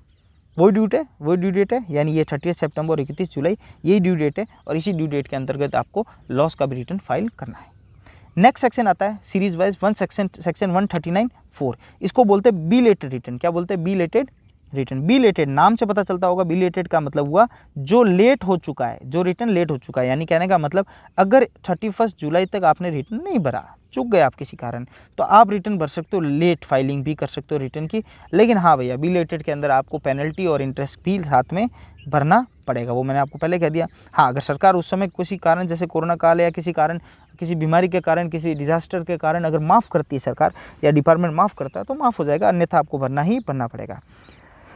वही ड्यू डेट है, यानी ये 30 सितंबर और 31 जुलाई यही ड्यू डेट है, और इसी ड्यू डेट के अंतर्गत आपको लॉस का भी रिटर्न फाइल करना है। नेक्स्ट सेक्शन आता है सीरीज वाइज सेक्शन 139(4), इसको बोलते हैं बिलेटेड रिटर्न। क्या बोलते हैं? Belated return. बिलेटेड नाम से पता चलता होगा, बिलेटेड का मतलब हुआ जो लेट हो चुका है, जो रिटर्न लेट हो चुका है, यानी कहने का मतलब अगर 31 जुलाई तक आपने रिटर्न नहीं भरा, चूक गए आप किसी कारण, तो आप रिटर्न भर सकते हो, लेट फाइलिंग भी कर सकते हो रिटर्न की। लेकिन हाँ भैया, बिलेटेड के अंदर आपको पेनल्टी और इंटरेस्ट भी साथ में भरना पड़ेगा, वो मैंने आपको पहले कह दिया। हाँ, अगर सरकार उस समय किसी कारण, जैसे कोरोना काल या किसी कारण, किसी बीमारी के कारण, किसी डिजास्टर के कारण अगर माफ़ करती है सरकार या डिपार्टमेंट माफ़ करता है तो माफ़ हो जाएगा, अन्यथा आपको भरना ही भरना पड़ेगा।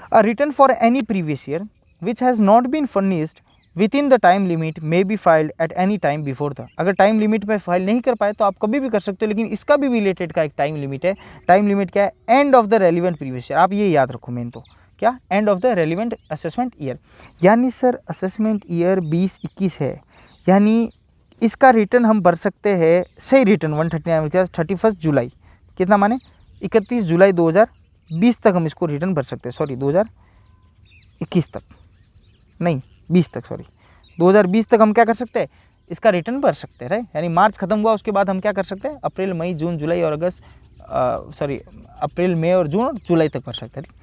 A return for any previous year which has not been furnished within the time limit may be filed at any time before the। अगर टाइम लिमिट पे फाइल नहीं कर पाए तो आप कभी भी कर सकते हो, लेकिन इसका भी रिलेटेड का एक टाइम लिमिट है। टाइम लिमिट क्या है? End of the relevant previous year. आप ये याद रखो मेन तो, क्या? And of the relevant assessment year, यानी सर असेसमेंट ईयर 2021 है, यानी इसका रिटर्न हम भर सकते हैं, सही रिटर्न 139 31 जुलाई, कितना माने 31 जुलाई 2020 तक हम इसको रिटर्न भर सकते हैं, सॉरी 2021 तक नहीं, 20 तक, सॉरी 2020 तक हम क्या कर सकते हैं? इसका रिटर्न भर सकते हैं, राइट। यानी मार्च खत्म हुआ, उसके बाद हम क्या कर सकते हैं? अप्रैल, मई, जून, जुलाई और अगस्त, अप्रैल, मई और जून और जुलाई तक भर सकते हैं।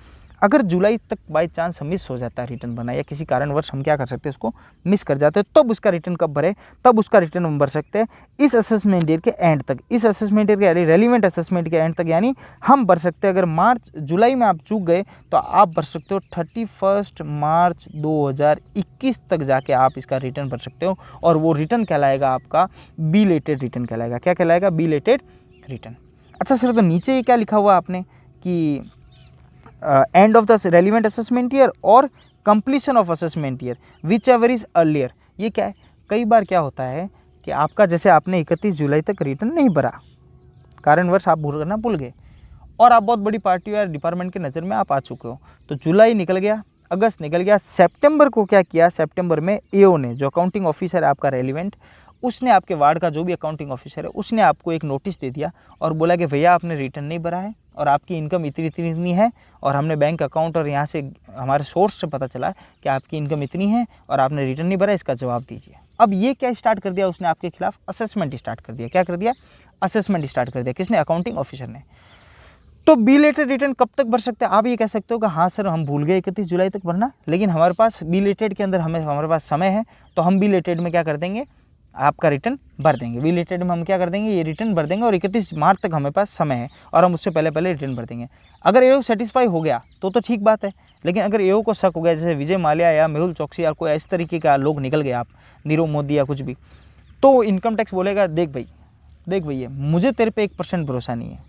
अगर जुलाई तक बाई चांस मिस हो जाता है रिटर्न भरना, या किसी कारणवश हम क्या कर सकते हैं, उसको मिस कर जाते हैं, तब उसका रिटर्न कब भरे? तब उसका रिटर्न हम भर सकते हैं इस असेसमेंट ईयर के एंड तक, इस असेसमेंट ईयर के रेलिवेंट असेसमेंट के एंड तक, यानी हम भर सकते हैं। अगर मार्च जुलाई में आप चूक गए तो आप भर सकते हो 31 मार्च 2021 तक जाके आप इसका रिटर्न भर सकते हो, और वो रिटर्न कहलाएगा आपका बिलेटेड रिटर्न कहलाएगा। क्या कहलाएगा? Belated return. अच्छा सर, तो नीचे ये क्या लिखा हुआ आपने कि end of the relevant assessment year और completion of assessment year which ever is earlier, ये क्या है? कई बार क्या होता है कि आपका, जैसे आपने 31 जुलाई तक रिटर्न नहीं भरा, कारणवश आप भरना भूल गए, और आप बहुत बड़ी पार्टी या डिपार्टमेंट की नज़र में आप आ चुके हो, तो जुलाई निकल गया, अगस्त निकल गया, सितंबर को क्या किया? सितंबर में एओ ने, जो अकाउंटिंग ऑफिसर है आपका रेलिवेंट, उसने आपके वार्ड का जो भी अकाउंटिंग ऑफिसर है, उसने आपको एक नोटिस दे दिया और बोला कि भैया आपने रिटर्न नहीं भरा है, और आपकी इनकम इतनी है, और हमने बैंक अकाउंट और यहाँ से हमारे सोर्स से पता चला कि आपकी इनकम इतनी है और आपने रिटर्न नहीं भरा, इसका जवाब दीजिए। अब ये क्या स्टार्ट कर दिया उसने आपके खिलाफ? असेसमेंट स्टार्ट कर दिया। क्या कर दिया? असेसमेंट स्टार्ट कर दिया। किसने? अकाउंटिंग ऑफिसर ने। तो बिलेटेड रिटर्न कब तक भर सकते हैं? आप ये कह सकते हो कि हाँ सर हम भूल गए 31 जुलाई तक भरना, लेकिन हमारे पास बिलेटेड के अंदर हमारे पास समय है, तो हम बिलेटेड में क्या कर देंगे? आपका रिटर्न भर देंगे। बिलेटेड में हम क्या कर देंगे? ये रिटर्न भर देंगे, और 31 मार्च तक हमारे पास समय है और हम उससे पहले रिटर्न भर देंगे। अगर एओ सेटिस्फाई हो गया तो ठीक बात है, लेकिन अगर एओ को शक हो गया, जैसे विजय माल्या या मेहुल चौकसी या कोई इस तरीके का लोग निकल गए, आप नीरव मोदी या कुछ भी, तो इनकम टैक्स बोलेगा देख भैया मुझे तेरे पे 1% भरोसा नहीं है,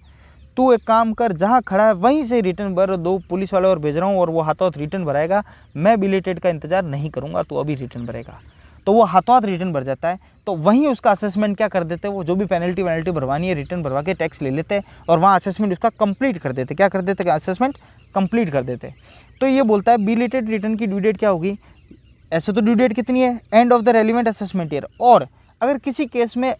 तू एक काम कर, जहाँ खड़ा है वहीं से रिटर्न भर, 2 पुलिस वाले और भेज रहा हूँ और वो हाथों हाथ रिटर्न भराएगा, मैं बिलेटेड का इंतजार नहीं करूँगा, तू अभी रिटर्न भरेगा। तो वो हाथों हाथ रिटर्न भर जाता है, तो वहीं उसका असेसमेंट क्या कर देते हैं, वो जो भी पेनल्टी भरवानी है रिटर्न भरवा के टैक्स ले लेते हैं, और वहाँ असेसमेंट उसका कंप्लीट कर देते। क्या कर देते? असेसमेंट कंप्लीट कर देते। तो ये बोलता है बिलेटेड रिटर्न की ड्यू डेट क्या होगी? ऐसे तो ड्यू डेट कितनी है? End of the relevant assessment year, और अगर किसी केस में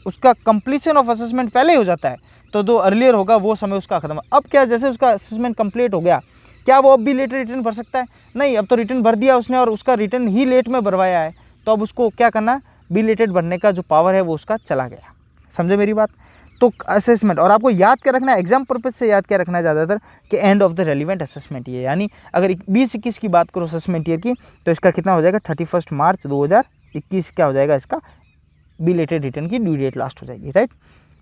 उसका कंप्लीशन ऑफ असेसमेंट पहले ही हो जाता है तो जो अर्लियर होगा वो समय उसका खत्म। अब क्या, जैसे उसका असेसमेंट कंप्लीट हो गया, क्या वो अब भी लेट रिटर्न भर सकता है? नहीं, अब तो रिटर्न भर दिया उसने और उसका रिटर्न ही लेट में भरवाया है, तो अब उसको क्या करना? बिलेटेड भरने का जो पावर है वो उसका चला गया। समझे मेरी बात? तो असेसमेंट, और आपको याद क्या रखना है, एग्जाम पर्पज से याद क्या रखना है ज़्यादातर, कि end of the relevant assessment year, यानी अगर 2021 की बात करो असेसमेंट ईयर की, तो इसका कितना हो जाएगा? 31 मार्च 2021 क्या हो जाएगा? इसका बिलेटेड रिटर्न की ड्यू डेट लास्ट हो जाएगी, राइट।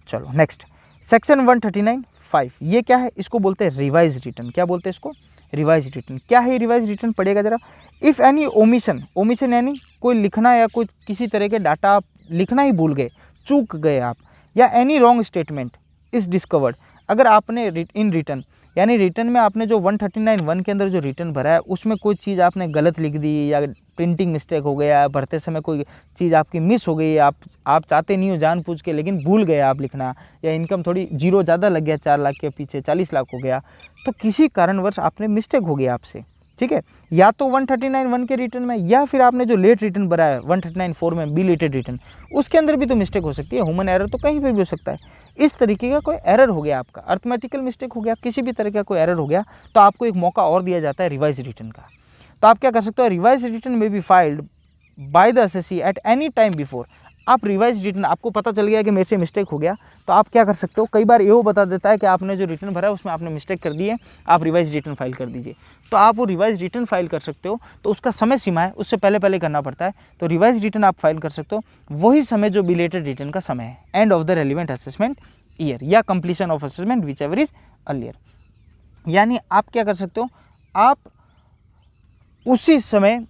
चलो नेक्स्ट, सेक्शन 139(5), ये क्या है? इसको बोलते हैं रिवाइज रिटर्न। क्या बोलते हैं इसको? Revise return. क्या है रिवाइज रिटर्न? पढ़ेगा जरा। इफ़ एनी ओमिशन यानी कोई लिखना या कोई किसी तरह के डाटा आप लिखना ही भूल गए, चूक गए आप, या any wrong statement is discovered, अगर आपने इन रिटर्न यानी रिटर्न में आपने जो 139(1) के अंदर जो रिटर्न भरा है उसमें कोई चीज़ आपने गलत लिख दी या प्रिंटिंग मिस्टेक हो गया, भरते समय कोई चीज़ आपकी मिस हो गई, आप चाहते नहीं हो जानबूझ के लेकिन भूल गए आप लिखना, या इनकम थोड़ी जीरो ज़्यादा लग गया, 4 लाख के पीछे 40 लाख हो गया, तो किसी कारणवश आपने मिस्टेक हो गया आपसे, ठीक है, या तो 139(1) के रिटर्न में, या फिर आपने जो लेट रिटर्न भरा है 139(4) में बिलेटेड रिटर्न, उसके अंदर भी तो मिस्टेक हो सकती है। ह्यूमन एरर तो कहीं पे भी हो सकता है। इस तरीके का कोई एरर हो गया आपका, अर्थमेटिकल मिस्टेक हो गया, किसी भी तरह का कोई एरर हो गया, तो आपको एक मौका और दिया जाता है रिवाइज रिटर्न का। तो आप क्या कर सकते हो, रिवाइज रिटर्न में be filed by the assessee at any time before. आप रिवाइज रिटर्न, आपको पता चल गया कि मेरे से मिस्टेक हो गया, तो आप क्या कर सकते हो, कई बार ये बता देता है कि आपने जो रिटर्न भरा है उसमें आपने मिस्टेक कर दी है, आप रिवाइज रिटर्न फाइल कर दीजिए। तो आप वो रिवाइज रिटर्न फाइल कर सकते हो, तो उसका समय सीमा है, उससे पहले करना पड़ता है। तो रिवाइज रिटर्न आप फाइल कर सकते हो वही समय जो बिलेटेड रिटर्न का समय है, end of the relevant assessment year या completion of assessment which ever is earlier. यानी आप क्या कर सकते हो, आप उसी समय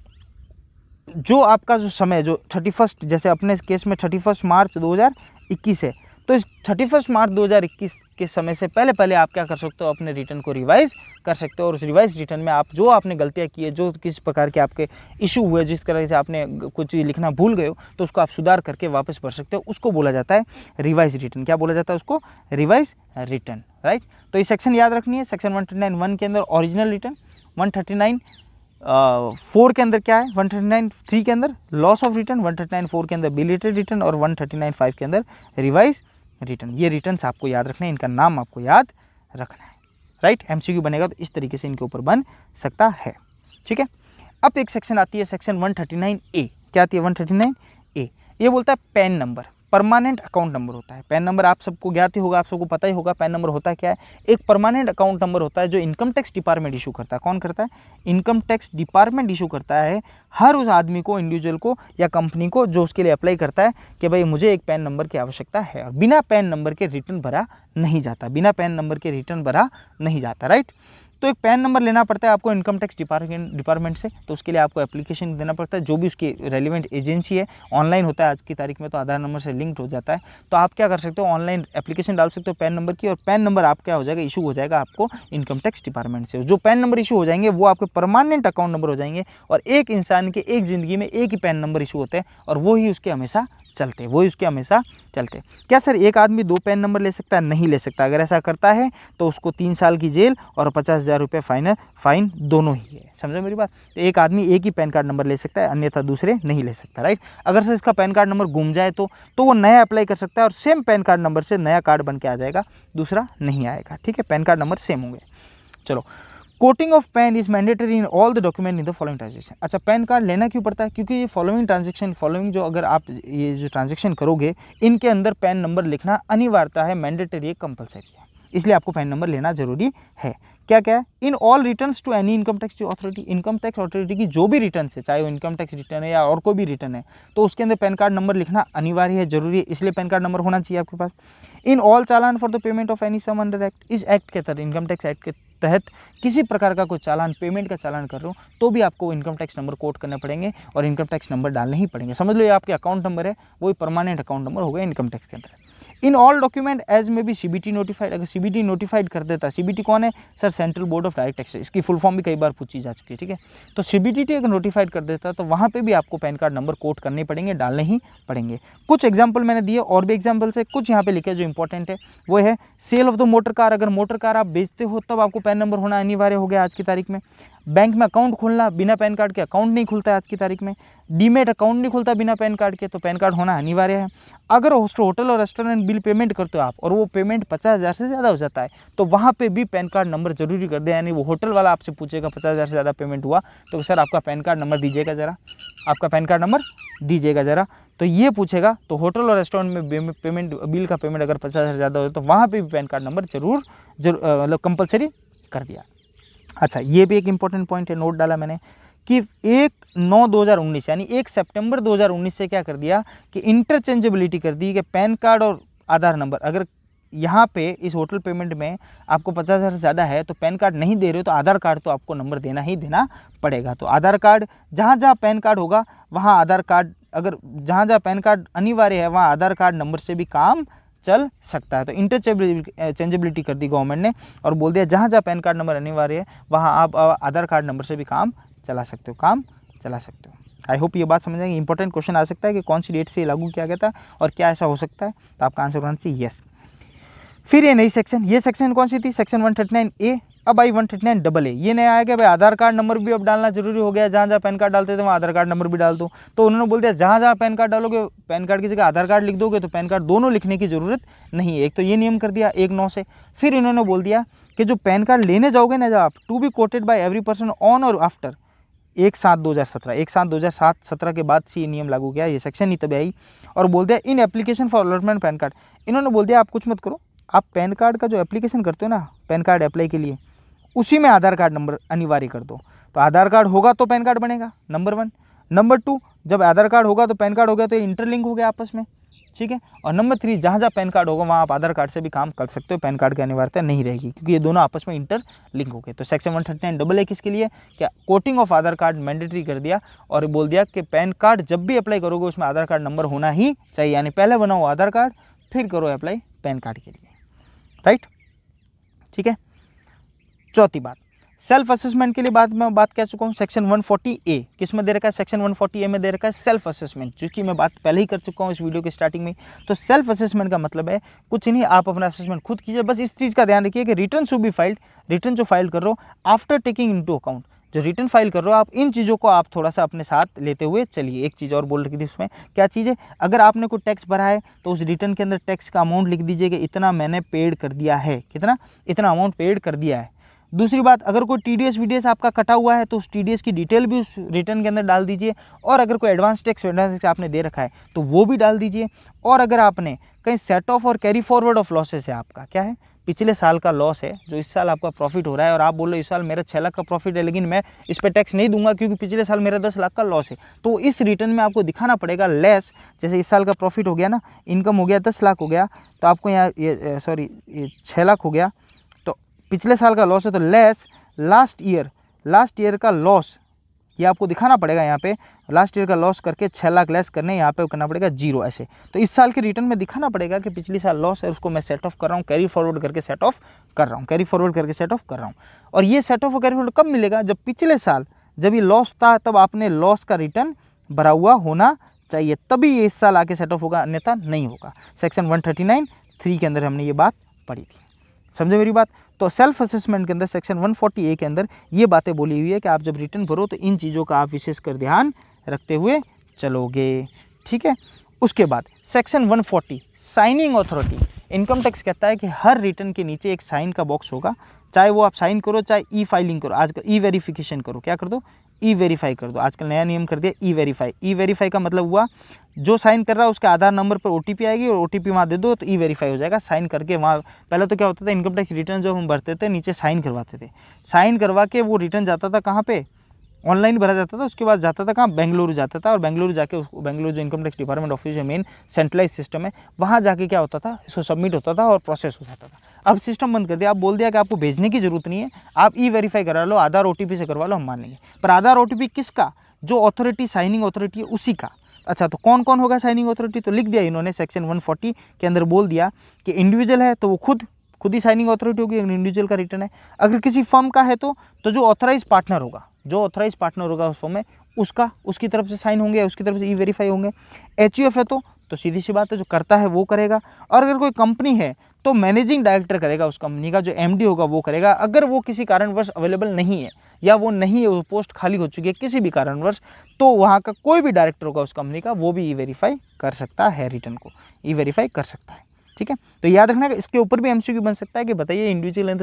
जो आपका जो समय जो 31, जैसे अपने केस में 31 मार्च 2021 है, तो इस 31 मार्च 2021 के समय से पहले आप क्या कर सकते हो, अपने रिटर्न को रिवाइज कर सकते हो, और उस रिवाइज रिटर्न में आप जो आपने गलतियां की है, जो किस प्रकार के आपके इशू हुए, जिस तरह से आपने कुछ चीज़ लिखना भूल गए हो, तो उसको आप सुधार करके वापस भर सकते हो, उसको बोला जाता है रिवाइज रिटर्न। क्या बोला जाता है उसको, रिवाइज रिटर्न, राइट। तो ये सेक्शन याद रखनी है। सेक्शन 139(1) के अंदर ओरिजिनल रिटर्न, 139(4) के अंदर क्या है, 139(3) के अंदर लॉस ऑफ रिटर्न, 139(4) के अंदर बिलेटेड रिटर्न, और 139(5) के अंदर रिवाइज रिटर्न। ये रिटर्न्स आपको याद रखना है, इनका नाम आपको याद रखना है, राइट। एमसीक्यू बनेगा तो इस तरीके से इनके ऊपर बन सकता है, ठीक है। अब एक सेक्शन आती है सेक्शन 139A। क्या आती है 139A? ये बोलता है pan number, permanent account number होता है। पैन नंबर आप सबको ज्ञात ही होगा, आप सबको पता ही होगा पैन नंबर होता क्या है। एक परमानेंट अकाउंट नंबर होता है जो इनकम टैक्स डिपार्टमेंट इशू करता है। कौन करता है, इनकम टैक्स डिपार्टमेंट इशू करता है हर उस आदमी को, इंडिविजुअल को या कंपनी को जो उसके लिए अप्लाई करता है कि भाई मुझे एक पैन नंबर की आवश्यकता है, और बिना पैन नंबर के रिटर्न भरा नहीं जाता, बिना पैन नंबर के रिटर्न भरा नहीं जाता, राइट। तो एक पैन नंबर लेना पड़ता है आपको इनकम टैक्स डिपार्टमेंट से, तो उसके लिए आपको एप्लीकेशन देना पड़ता है, जो भी उसकी रेलिवेंट एजेंसी है, ऑनलाइन होता है आज की तारीख में, तो आधार नंबर से लिंक्ड हो जाता है। तो आप क्या कर सकते हो, ऑनलाइन एप्लीकेशन डाल सकते हो पैन नंबर की, और पैन नंबर आप क्या हो जाएगा, इशू हो जाएगा आपको इनकम टैक्स डिपार्टमेंट से। जो पैन नंबर इशू हो जाएंगे वो आपके परमानेंट अकाउंट नंबर हो जाएंगे, और एक इंसान के एक ज़िंदगी में एक ही पैन नंबर इशू होते हैं, और वो ही उसके हमेशा चलते, वो उसके हमेशा चलते। क्या सर एक आदमी 2 पैन नंबर ले सकता है? नहीं ले सकता। अगर ऐसा करता है तो उसको 3 साल की जेल और 50,000 रुपये फाइन दोनों ही है। समझो मेरी बात। तो एक आदमी एक ही पैन कार्ड नंबर ले सकता है, अन्यथा दूसरे नहीं ले सकता, राइट। अगर सर इसका पैन कार्ड नंबर गुम जाए तो वो नया अप्लाई कर सकता है, और सेम पैन कार्ड नंबर से नया कार्ड बन के आ जाएगा, दूसरा नहीं आएगा, ठीक है। पैन कार्ड नंबर सेम होंगे। चलो, coating of pan is mandatory in all the document in the following transaction. अच्छा, पैन कार्ड लेना क्यों पड़ता है? क्योंकि ये फॉलोइंग जो अगर आप ये जो ट्रांजेक्शन करोगे, इनके अंदर पैन नंबर लिखना अनिवार्यता है, मैंडेटरी है, कंपलसरी है, इसलिए आपको पैन नंबर लेना जरूरी है। क्या क्या है, in all returns to any income tax authority, income tax authority की जो भी रिटर्न है, चाहे वो इनकम टैक्स रिटर्न है या और कोई भी रिटर्न है, तो उसके अंदर पैन कार्ड नंबर लिखना अनिवार्य है, जरूरी है, इसलिए पैन कार्ड नंबर होना चाहिए आपके पास। In all challan for the payment of any sum under act, इस एक्ट के तहत, इनकम टैक्स एक्ट के तहत किसी प्रकार का कोई चालान, पेमेंट का चालान कर रहे हो तो भी आपको इनकम टैक्स नंबर कोट करने पड़ेंगे, और इनकम टैक्स नंबर डालने ही पड़ेंगे। समझ लो ये आपके अकाउंट नंबर है, वही परमानेंट अकाउंट नंबर हो गया इनकम टैक्स के अंदर। इन ऑल डॉक्यूमेंट एज में भी सीबीटी नोटिफाइड, अगर सीबीटी नोटिफाइड कर देता है, सीबीटी कौन है sir, central board of direct tax, इसकी फुल फॉर्म भी कई बार पूछी जा चुकी है, ठीक है। तो सीबीटी अगर नोटिफाइड कर देता है तो वहाँ पे भी आपको पैन कार्ड नंबर कोट करने पड़ेंगे, डालने ही पड़ेंगे। कुछ एग्जाम्पल मैंने दिए, और भी एग्जाम्पल्स है, कुछ यहाँ पे लिखे जो इंपॉर्टेंट है वो है sale of the motor car, अगर मोटर कार आप बेचते हो तब आपको पैन नंबर होना अनिवार्य हो गया आज की तारीख में। बैंक में अकाउंट खोलना, बिना पैन कार्ड के अकाउंट नहीं खुलता है आज की तारीख में। डीमेट अकाउंट नहीं खुलता बिना पैन कार्ड के, तो पैन कार्ड होना अनिवार्य है। अगर होटल और रेस्टोरेंट बिल पेमेंट करते हो आप, और वो पेमेंट 50,000 से ज़्यादा हो जाता है, तो वहाँ पे भी पैन कार्ड नंबर जरूरी कर दे। यानी वो होटल वाला आपसे पूछेगा 50,000 से ज़्यादा पेमेंट हुआ तो सर आपका पैन कार्ड नंबर दीजिएगा ज़रा, आपका पैन कार्ड नंबर दीजिएगा ज़रा, तो ये पूछेगा। तो होटल और रेस्टोरेंट में पेमेंट, बिल का पेमेंट अगर 50,000 से ज़्यादा हो तो वहाँ पर भी पैन कार्ड नंबर जरूर मतलब कंपलसरी कर दिया। अच्छा, ये भी एक इंपॉर्टेंट पॉइंट है, नोट डाला मैंने कि 1/9/2019 यानी 1 सितंबर 2019 से क्या कर दिया कि इंटरचेंजेबिलिटी कर दी कि पैन कार्ड और आधार नंबर, अगर यहाँ पे इस होटल पेमेंट में आपको 50,000 से ज़्यादा है तो पैन कार्ड नहीं दे रहे हो तो आधार कार्ड तो आपको नंबर देना ही देना पड़ेगा। तो आधार कार्ड जहाँ जहाँ पैन कार्ड होगा वहाँ आधार कार्ड, अगर जहाँ जहाँ पैन कार्ड अनिवार्य है वहाँ आधार कार्ड नंबर से भी काम चल सकता है। तो इंटरचेंजेबिलिटी कर दी गवर्नमेंट ने और बोल दिया जहाँ जहाँ पैन कार्ड नंबर अनिवार्य है वहाँ आप आधार कार्ड नंबर से भी काम चला सकते हो। आई होप ये बात समझ आएगी। इंपॉर्टेंट क्वेश्चन आ सकता है कि कौन सी डेट से लागू किया गया था और क्या ऐसा हो सकता है, तो आपका आंसर होना चाहिए यस। फिर ये नई सेक्शन, ये सेक्शन कौन सी थी, सेक्शन 139A। अब आई 139AA। ये नया आया कि भाई आधार कार्ड नंबर भी अब डालना जरूरी हो गया, जहाँ जहाँ पैन कार्ड डालते थे वहाँ आधार कार्ड नंबर भी डाल दो। तो उन्होंने बोल दिया जहाँ जहाँ पैन कार्ड डालोगे, पैन कार्ड की जगह आधार कार्ड लिख दोगे तो पैन कार्ड दोनों लिखने की जरूरत नहीं है। एक तो ये नियम कर दिया 1/9 से। फिर इन्होंने बोल दिया कि जो पैन कार्ड लेने जाओगे ना, जब आप to be quoted by every person on और आफ्टर 1/7/2017 के बाद से ये नियम लागू किया, ये सेक्शन ही तब आई। और बोल दिया in application for allotment PAN card, इन्होंने बोल दिया आप कुछ मत करो, आप पैन कार्ड का जो एप्लीकेशन करते हो ना, पैन कार्ड अप्लाई के लिए, उसी में आधार कार्ड नंबर अनिवार्य कर दो। तो आधार कार्ड होगा तो पैन कार्ड बनेगा, नंबर 1। नंबर 2, जब आधार कार्ड होगा तो पैन कार्ड हो गया तो इंटरलिंक हो गया आपस में, ठीक है। और नंबर 3, जहाँ जहाँ पैन कार्ड होगा वहाँ आप आधार कार्ड से भी काम कर सकते हो, पैन कार्ड की अनिवार्यता नहीं रहेगी क्योंकि ये दोनों आपस में इंटरलिंक हो गए। तो सेक्शन 139AA किसके लिए, क्या coating of Aadhaar card mandatory कर दिया और बोल दिया कि पैन कार्ड जब भी अप्लाई करोगे उसमें आधार कार्ड नंबर होना ही चाहिए, यानी पहले बनाओ आधार कार्ड फिर करो अप्लाई पैन कार्ड के लिए, राइट, ठीक है। चौथी बात, सेल्फ असेसमेंट के लिए बात कह चुका हूँ। सेक्शन 140A किस में दे रखा है, सेक्शन 140A में दे रखा है सेल्फ असेसमेंट, जिसकी मैं बात पहले ही कर चुका हूँ इस वीडियो के स्टार्टिंग में। तो सेल्फ असेसमेंट का मतलब है कुछ नहीं, आप अपना असेसमेंट खुद कीजिए। बस इस चीज़ का ध्यान रखिए कि return should be filed, return जो फाइल कर रहे हो आफ्टर टेकिंग इनटू अकाउंट, जो रिटर्न फाइल कर रहे हो आप इन चीज़ों को आप थोड़ा सा अपने साथ लेते हुए चलिए। एक चीज़ और बोल रखी थी उसमें, क्या चीज़ है, अगर आपने कोई टैक्स भरा है तो उस रिटर्न के अंदर टैक्स का अमाउंट लिख दीजिए कि इतना मैंने पेड कर दिया है, कितना, इतना अमाउंट पेड कर दिया है। दूसरी बात, अगर कोई TDS VDS आपका कटा हुआ है तो उस TDS की डिटेल भी उस रिटर्न के अंदर डाल दीजिए। और अगर कोई एडवांस टैक्स आपने दे रखा है तो वो भी डाल दीजिए। और अगर आपने कहीं सेट ऑफ और कैरी फॉरवर्ड ऑफ लॉसेस है, आपका क्या है, पिछले साल का लॉस है जो इस साल आपका प्रॉफिट हो रहा है और आप बोल रहे हो इस साल मेरा 6 लाख का प्रॉफिट है लेकिन मैं इस पर टैक्स नहीं दूंगा क्योंकि पिछले साल मेरा 10 लाख का लॉस है, तो इस रिटर्न में आपको दिखाना पड़ेगा लेस। जैसे इस साल का प्रॉफिट हो गया ना, इनकम हो गया 10 लाख हो गया, तो आपको यहाँ ये 6 लाख हो गया, तो पिछले साल का लॉस है तो लेस लास्ट ईयर का लॉस, ये आपको दिखाना पड़ेगा। यहाँ पे लास्ट ईयर का लॉस करके 6 लाख लेस करने, यहाँ पे करना पड़ेगा 0 ऐसे। तो इस साल के रिटर्न में दिखाना पड़ेगा कि पिछले साल लॉस है उसको मैं सेट ऑफ कर रहा हूँ, कैरी फॉरवर्ड करके सेट ऑफ कर रहा हूँ, और ये सेट ऑफ और कैरी फॉरवर्ड कब मिलेगा, जब पिछले साल जब ये लॉस था तब आपने लॉस का रिटर्न भरा हुआ होना चाहिए, तभी ये इस साल आके सेट ऑफ होगा, अन्यथा नहीं होगा। सेक्शन 139(3) के अंदर हमने ये बात पढ़ी थी, समझे मेरी बात। तो सेल्फ असेसमेंट के अंदर सेक्शन 140A के अंदर ये बातें बोली हुई है कि आप जब रिटर्न भरो तो इन चीज़ों का आप विशेषकर ध्यान रखते हुए चलोगे, ठीक है। उसके बाद section 140 signing authority, income tax कहता है कि हर रिटर्न के नीचे एक साइन का बॉक्स होगा, चाहे वो आप साइन करो चाहे ई फाइलिंग करो, आजकल ई वेरिफिकेशन करो, क्या कर दो, ई वेरीफाई कर दो। आजकल नया नियम कर दिया ई वेरीफाई। ई वेरीफाई का मतलब हुआ जो साइन कर रहा है उसके आधार नंबर पर OTP आएगी और OTP वहाँ दे दो तो ई वेरीफाई हो जाएगा। साइन करके वहाँ, पहले तो क्या होता था, इनकम टैक्स रिटर्न जो हम भरते थे नीचे साइन करवाते थे, साइन करवा के वो रिटर्न जाता था कहाँ पे, ऑनलाइन भरा जाता था, उसके बाद जाता था कहाँ, बेंगलुरु जाता था, और बेंगलुरु जाके बेंगलुरु जो इनकम टैक्स डिपार्टमेंट ऑफिस है मेन सेंट्रलाइज सिस्टम है, वहाँ जाके क्या होता था, इसको सबमिट होता था और प्रोसेस हो जाता था। अब सिस्टम बंद कर दिया, आप बोल दिया कि आपको भेजने की जरूरत नहीं है, आप ई वेरीफाई करा लो, आधार OTP से करवा लो, हम मान लेंगे। पर आधार OTP किसका, जो अथॉरिटी साइनिंग अथॉरिटी है उसी का। अच्छा, तो कौन कौन होगा साइनिंग अथॉरिटी, तो लिख दिया इन्होंने सेक्शन 140 के अंदर, बोल दिया कि इंडिविजुअल है तो वो खुद ही साइनिंग अथॉरिटी होगी, इंडिविजुअल का रिटर्न है। अगर किसी फर्म का है तो जो ऑथराइज पार्टनर होगा, उस फर्म में उसकी तरफ से साइन होंगे, उसकी तरफ से ई वेरीफाई होंगे। HUF है तो सीधी सी बात है, जो करता है वो करेगा। और अगर कोई कंपनी है तो मैनेजिंग डायरेक्टर करेगा उस कंपनी का, जो MD होगा वो करेगा। अगर वो किसी कारणवश अवेलेबल नहीं है या वो नहीं है, वो पोस्ट खाली हो चुकी है किसी भी कारणवश, तो वहाँ का कोई भी डायरेक्टर होगा उस कंपनी का, वो भी ई वेरीफाई कर सकता है, रिटर्न को ई वेरीफाई कर सकता है, ठीक है। तो याद रखना कि इसके ऊपर भी MCQ बन सकता है कि बताइए इंडिविजुअल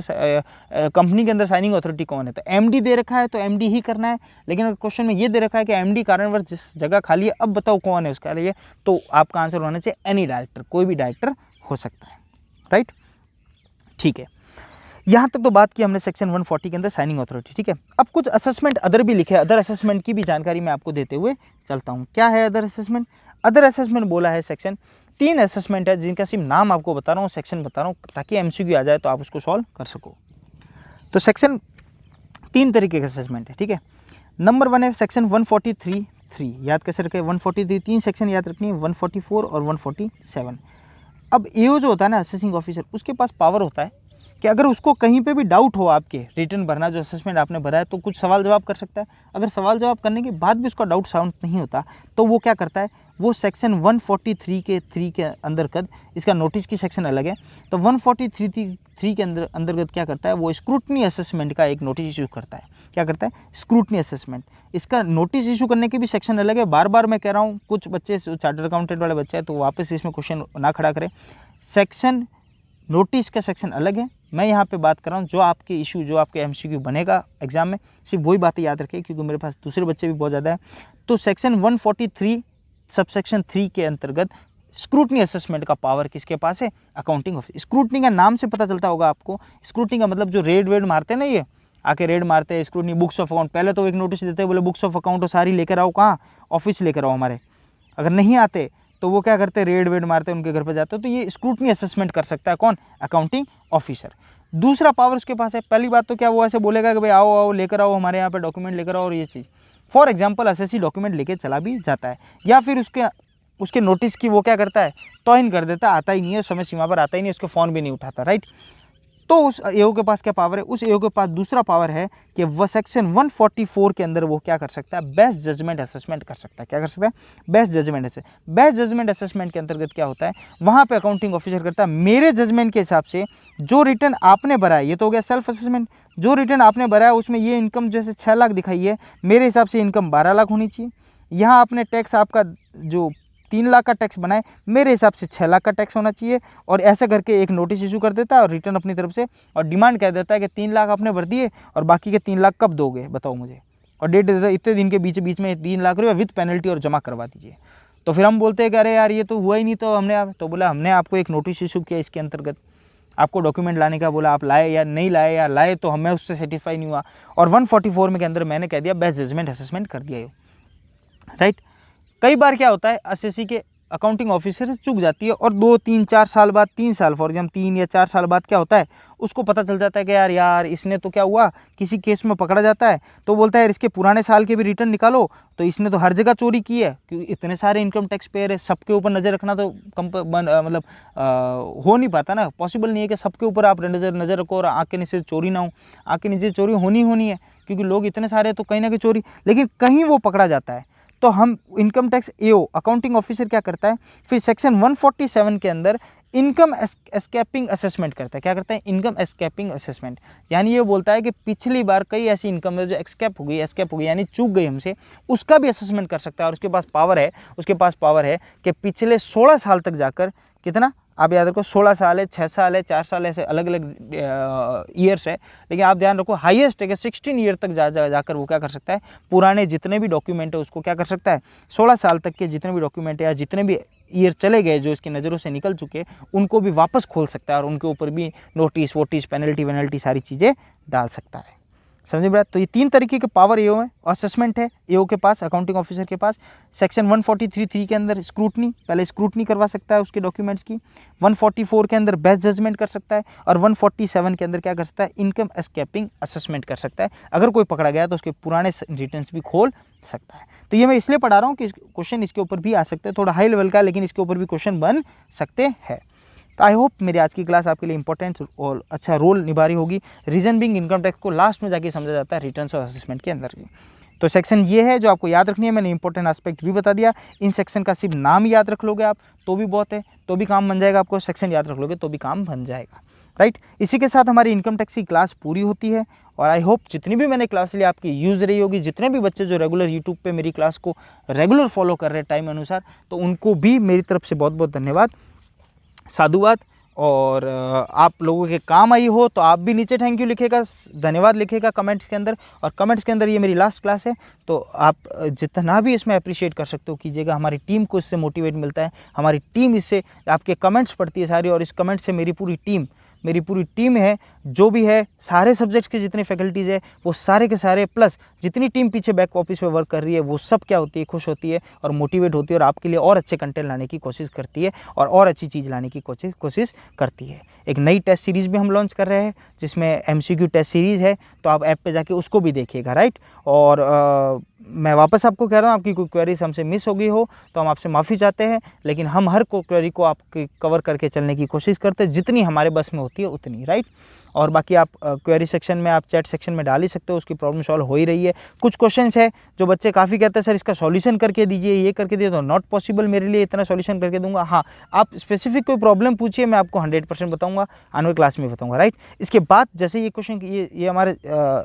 कंपनी के अंदर साइनिंग अथॉरिटी कौन है, तो MD दे रखा है तो MD ही करना है। लेकिन अगर क्वेश्चन में ये दे रखा है कि MD कारणवश जिस जगह खाली है, अब बताओ कौन है उसका लिए, तो आपका आंसर होना चाहिए एनी डायरेक्टर, कोई भी डायरेक्टर हो सकता है, राइट, ठीक है। यहाँ तक तो बात की हमने सेक्शन 140 के अंदर साइनिंग अथॉरिटी, ठीक है। अब कुछ असेसमेंट अदर भी लिखे, अदर असेसमेंट की भी जानकारी मैं आपको देते हुए चलता हूँ। क्या है अदर असेसमेंट, अदर असेसमेंट बोला है सेक्शन 3 असेसमेंट है जिनका सिर्फ नाम आपको बता रहा हूँ, सेक्शन बता रहा हूँ ताकि MCQ आ जाए तो आप उसको सॉल्व कर सको। तो सेक्शन 3 तरीके का असेसमेंट है, ठीक है। नंबर 1 है सेक्शन 143(3), याद कैसे रखें, 143 3 सेक्शन याद रखनी है, 144 और 147। अब एओ जो होता है ना असेसिंग ऑफिसर, उसके पास पावर होता है कि अगर उसको कहीं पे भी डाउट हो आपके रिटर्न भरना जो असेसमेंट आपने भरा है, तो कुछ सवाल जवाब कर सकता है। अगर सवाल जवाब करने के बाद भी उसका डाउट साउंड नहीं होता तो वो क्या करता है, वो सेक्शन 143 के 3 के अंतर्गत, इसका नोटिस की सेक्शन अलग है, तो 143 के अंतर्गत क्या करता है, वो स्क्रूटनी असेसमेंट का एक नोटिस इशू करता है। क्या करता है, स्क्रूटनी असेसमेंट। इसका नोटिस इशू करने के भी सेक्शन अलग है। बार बार मैं कह रहा हूँ, कुछ बच्चे चार्टर्ड अकाउंटेंट वाले बच्चे हैं तो वापस इसमें क्वेश्चन ना खड़ा करें। सेक्शन नोटिस का सेक्शन अलग है, मैं यहाँ पे बात कर रहा हूँ जो आपके इशू, जो आपके एमसीक्यू बनेगा एग्जाम में, सिर्फ वही बातें याद रखें क्योंकि मेरे पास दूसरे बच्चे भी बहुत ज़्यादा हैं। तो सेक्शन 143 सबसेक्शन 3 के अंतर्गत स्क्रूटनी असेसमेंट का पावर किसके पास है, अकाउंटिंग ऑफिस। स्क्रूटनी का नाम से पता चलता होगा आपको, स्क्रूटनी का मतलब जो रेड वेड मारते हैं ना, ये आके रेड मारते हैं, स्क्रूटनी बुक्स ऑफ अकाउंट, पहले तो एक नोटिस देते हैं, बोले बुक्स ऑफ अकाउंट सारी लेकर आओ, कहाँ, ऑफिस लेकर आओ हमारे। अगर नहीं आते तो वो क्या करते, रेड वेड मारते, उनके घर पर जाते। तो ये स्क्रूटनी असेसमेंट कर सकता है कौन, अकाउंटिंग ऑफिसर। दूसरा पावर उसके पास है, पहली बात तो क्या वो ऐसे बोलेगा कि भाई आओ आओ लेकर आओ हमारे यहाँ पे डॉक्यूमेंट लेकर आओ और ये चीज़, फॉर एग्जांपल एसएससी डॉक्यूमेंट लेके चला भी जाता है, या फिर उसके नोटिस की वो क्या करता है, तौहीन कर देता है, आता ही नहीं है, समय सीमा पर आता ही नहीं, उसके फ़ोन भी नहीं उठाता, राइट। तो उस एओ के पास क्या पावर है, उस एओ के पास दूसरा पावर है कि वह सेक्शन 144 के अंदर वो क्या कर सकता है, बेस्ट जजमेंट असेसमेंट कर सकता है। क्या कर सकता है, best judgment. Best judgment assessment के अंतर्गत क्या होता है, वहाँ पे अकाउंटिंग ऑफिसर करता है, मेरे जजमेंट के हिसाब से जो रिटर्न आपने भरा है, ये तो हो गया सेल्फ असेसमेंट, जो रिटर्न आपने भरा है उसमें ये इनकम जैसे 6 लाख दिखाई है, मेरे हिसाब से इनकम 12 लाख होनी चाहिए। यहाँ आपने टैक्स आपका जो 3 लाख का टैक्स बनाए, मेरे हिसाब से 6 लाख का टैक्स होना चाहिए। और ऐसा करके एक नोटिस इशू कर देता है और रिटर्न अपनी तरफ से, और डिमांड कह देता है कि 3 लाख आपने भर दिए और बाकी के 3 लाख कब दोगे बताओ मुझे, और डेट देता है इतने दिन के बीच में 3 लाख रुपये विद पेनल्टी और जमा करवा दीजिए। तो फिर हम बोलते हैं कि अरे यार ये तो हुआ ही नहीं, तो हमने आपको एक नोटिस इशू किया, इसके अंतर्गत आपको डॉक्यूमेंट लाने का बोला, आप लाए या नहीं लाए, या लाए तो हमें उससे सेटिस्फाई नहीं हुआ, और 144 में के अंदर मैंने कह दिया बेस्ट जजमेंट असेसमेंट कर दिया, राइट। कई बार क्या होता है, एसएससी के अकाउंटिंग ऑफिसर से चूक जाती है और 2 3 4 साल बाद, 3 साल फॉर एग्जाम्पल 3 या 4 साल बाद क्या होता है, उसको पता चल जाता है कि यार इसने तो क्या हुआ, किसी केस में पकड़ा जाता है तो बोलता है इसके पुराने साल के भी रिटर्न निकालो, तो इसने तो हर जगह चोरी की है, क्योंकि इतने सारे इनकम टैक्स पेयर है, सबके ऊपर नज़र रखना तो मतलब हो नहीं पाता ना, पॉसिबल नहीं है कि सबके ऊपर आप नज़र रखो और आँख के नीचे चोरी ना हो। आँख के नीचे चोरी होनी है क्योंकि लोग इतने सारे, तो कहीं ना कहीं चोरी, लेकिन कहीं वो पकड़ा जाता है तो हम इनकम टैक्स एओ अकाउंटिंग ऑफिसर क्या करता है, फिर सेक्शन 147 के अंदर इनकम एस्केपिंग असेसमेंट करता है। क्या करता है, इनकम एस्केपिंग असेसमेंट, यानी ये बोलता है कि पिछली बार कई ऐसी इनकम है जो एस्केप हो गई यानी चूक गई हमसे, उसका भी असेसमेंट कर सकता है। और उसके पास पावर है कि पिछले 16 साल तक जाकर, कितना आप याद रखो, 16 साल है, 6 साल है, 4 साल, ऐसे अलग अलग ईयर्स है, लेकिन आप ध्यान रखो हाईएस्ट है कि 16 ईयर तक जाकर वो क्या कर सकता है, पुराने जितने भी डॉक्यूमेंट है उसको क्या कर सकता है, 16 साल तक के जितने भी डॉक्यूमेंट है या जितने भी ईयर चले गए जो इसकी नज़रों से निकल चुके, उनको भी वापस खोल सकता है और उनके ऊपर भी नोटिस पेनल्टी सारी चीज़ें डाल सकता है। समझे बात। तो ये 3 तरीके के पावर एओ है, असेसमेंट है एओ के पास, अकाउंटिंग ऑफिसर के पास। सेक्शन 143(3) के अंदर स्क्रूटनी, पहले स्क्रूटनी करवा सकता है उसके डॉक्यूमेंट्स की। 144 के अंदर बेस्ट जजमेंट कर सकता है, और 147 के अंदर क्या कर सकता है, इनकम एस्केपिंग असेसमेंट कर सकता है। अगर कोई पकड़ा गया तो उसके पुराने रिटर्न्स भी खोल सकता है। तो ये मैं इसलिए पढ़ा रहा हूँ कि क्वेश्चन इसके ऊपर भी आ सकते हैं, थोड़ा हाई लेवल का, लेकिन इसके ऊपर भी क्वेश्चन बन सकते हैं। तो आई होप मेरी आज की क्लास आपके लिए इंपॉर्टेंट और अच्छा रोल निभा रही होगी। रीजन बिंग इनकम टैक्स को लास्ट में जाके समझा जाता है रिटर्न्स और असेसमेंट के अंदर। तो सेक्शन ये है जो आपको याद रखनी है, मैंने इंपॉर्टेंट एस्पेक्ट भी बता दिया। इन सेक्शन का सिर्फ नाम याद रख लोगे आप तो भी बहुत है, तो भी काम बन जाएगा। आपको सेक्शन याद रख लोगे तो भी काम बन जाएगा, राइट। इसी के साथ हमारी इनकम टैक्स की क्लास पूरी होती है, और आई होप जितनी भी मैंने क्लास ली आपकी यूज़ रही होगी। जितने भी बच्चे जो रेगुलर यूट्यूब पे मेरी क्लास को रेगुलर फॉलो कर रहे हैं टाइम अनुसार, तो उनको भी मेरी तरफ से बहुत बहुत धन्यवाद, साधुवाद। और आप लोगों के काम आई हो तो आप भी नीचे थैंक यू लिखेगा, धन्यवाद लिखेगा कमेंट्स के अंदर। और कमेंट्स के अंदर ये मेरी लास्ट क्लास है, तो आप जितना भी इसमें अप्रिशिएट कर सकते हो कीजिएगा। हमारी टीम को इससे मोटिवेट मिलता है, हमारी टीम इससे, आपके कमेंट्स पढ़ती है सारी, और इस कमेंट से मेरी पूरी टीम है, जो भी है सारे सब्जेक्ट्स के जितने फैकल्टीज़ है वो सारे के सारे, प्लस जितनी टीम पीछे बैक ऑफिस पे वर्क कर रही है, वो सब क्या होती है, खुश होती है और मोटिवेट होती है, और आपके लिए और अच्छे कंटेंट लाने की कोशिश करती है और अच्छी चीज़ लाने की कोशिश करती है। एक नई टेस्ट सीरीज़ भी हम लॉन्च कर रहे हैं जिसमें MCQ टेस्ट सीरीज़ है, तो आप ऐप पे जाके उसको भी देखिएगा, राइट। और मैं वापस आपको कह रहा हूँ, आपकी कोई क्वेरीज हमसे मिस हो गई हो तो हम आपसे माफ़ी चाहते हैं, लेकिन हम हर क्वेरी को आपके कवर करके चलने की कोशिश करते हैं, जितनी हमारे बस में होती है उतनी, राइट। और बाकी आप क्वेरी सेक्शन में, आप चैट सेक्शन में डाल ही सकते हो, उसकी प्रॉब्लम सॉल्व हो ही रही है। कुछ क्वेश्चंस है जो बच्चे काफ़ी कहते हैं सर इसका सॉल्यूशन करके दीजिए, ये करके दीजिए, तो नॉट पॉसिबल मेरे लिए इतना सॉल्यूशन करके दूंगा। हाँ, आप स्पेसिफिक कोई प्रॉब्लम पूछिए, मैं आपको 100% बताऊंगा, आने वाली क्लास में बताऊंगा, राइट। इसके बाद जैसे ये क्वेश्चन ये हमारे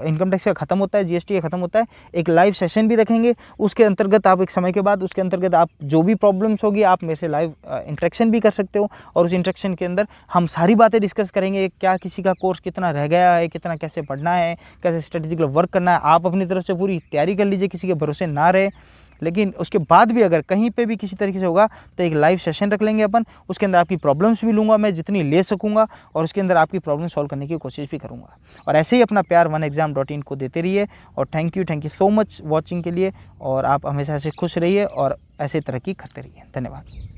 इनकम टैक्स का खत्म होता है, GST का खत्म होता है, एक लाइव सेशन भी रखेंगे, उसके अंतर्गत आप एक समय के बाद उसके अंतर्गत आप जो भी प्रॉब्लम्स होगी आप मेरे से लाइव इंटरेक्शन भी कर सकते हो, और उस इंटरेक्शन के अंदर हम सारी बातें डिस्कस करेंगे, क्या किसी का कोर्स कितना रह गया है, कितना कैसे पढ़ना है, कैसे स्ट्रेटेजिकली वर्क करना है। आप अपनी तरफ से पूरी तैयारी कर लीजिए, किसी के भरोसे ना रहे, लेकिन उसके बाद भी अगर कहीं पे भी किसी तरीके से होगा तो एक लाइव सेशन रख लेंगे अपन, उसके अंदर आपकी प्रॉब्लम्स भी लूँगा मैं जितनी ले सकूँगा, और उसके अंदर आपकी प्रॉब्लम सॉल्व करने की कोशिश भी करूँगा। और ऐसे ही अपना प्यार oneexam.in को देते रहिए, और thank you so much watching के लिए, और आप हमेशा से खुश रहिए और ऐसे तरक्की करते रहिए। धन्यवाद।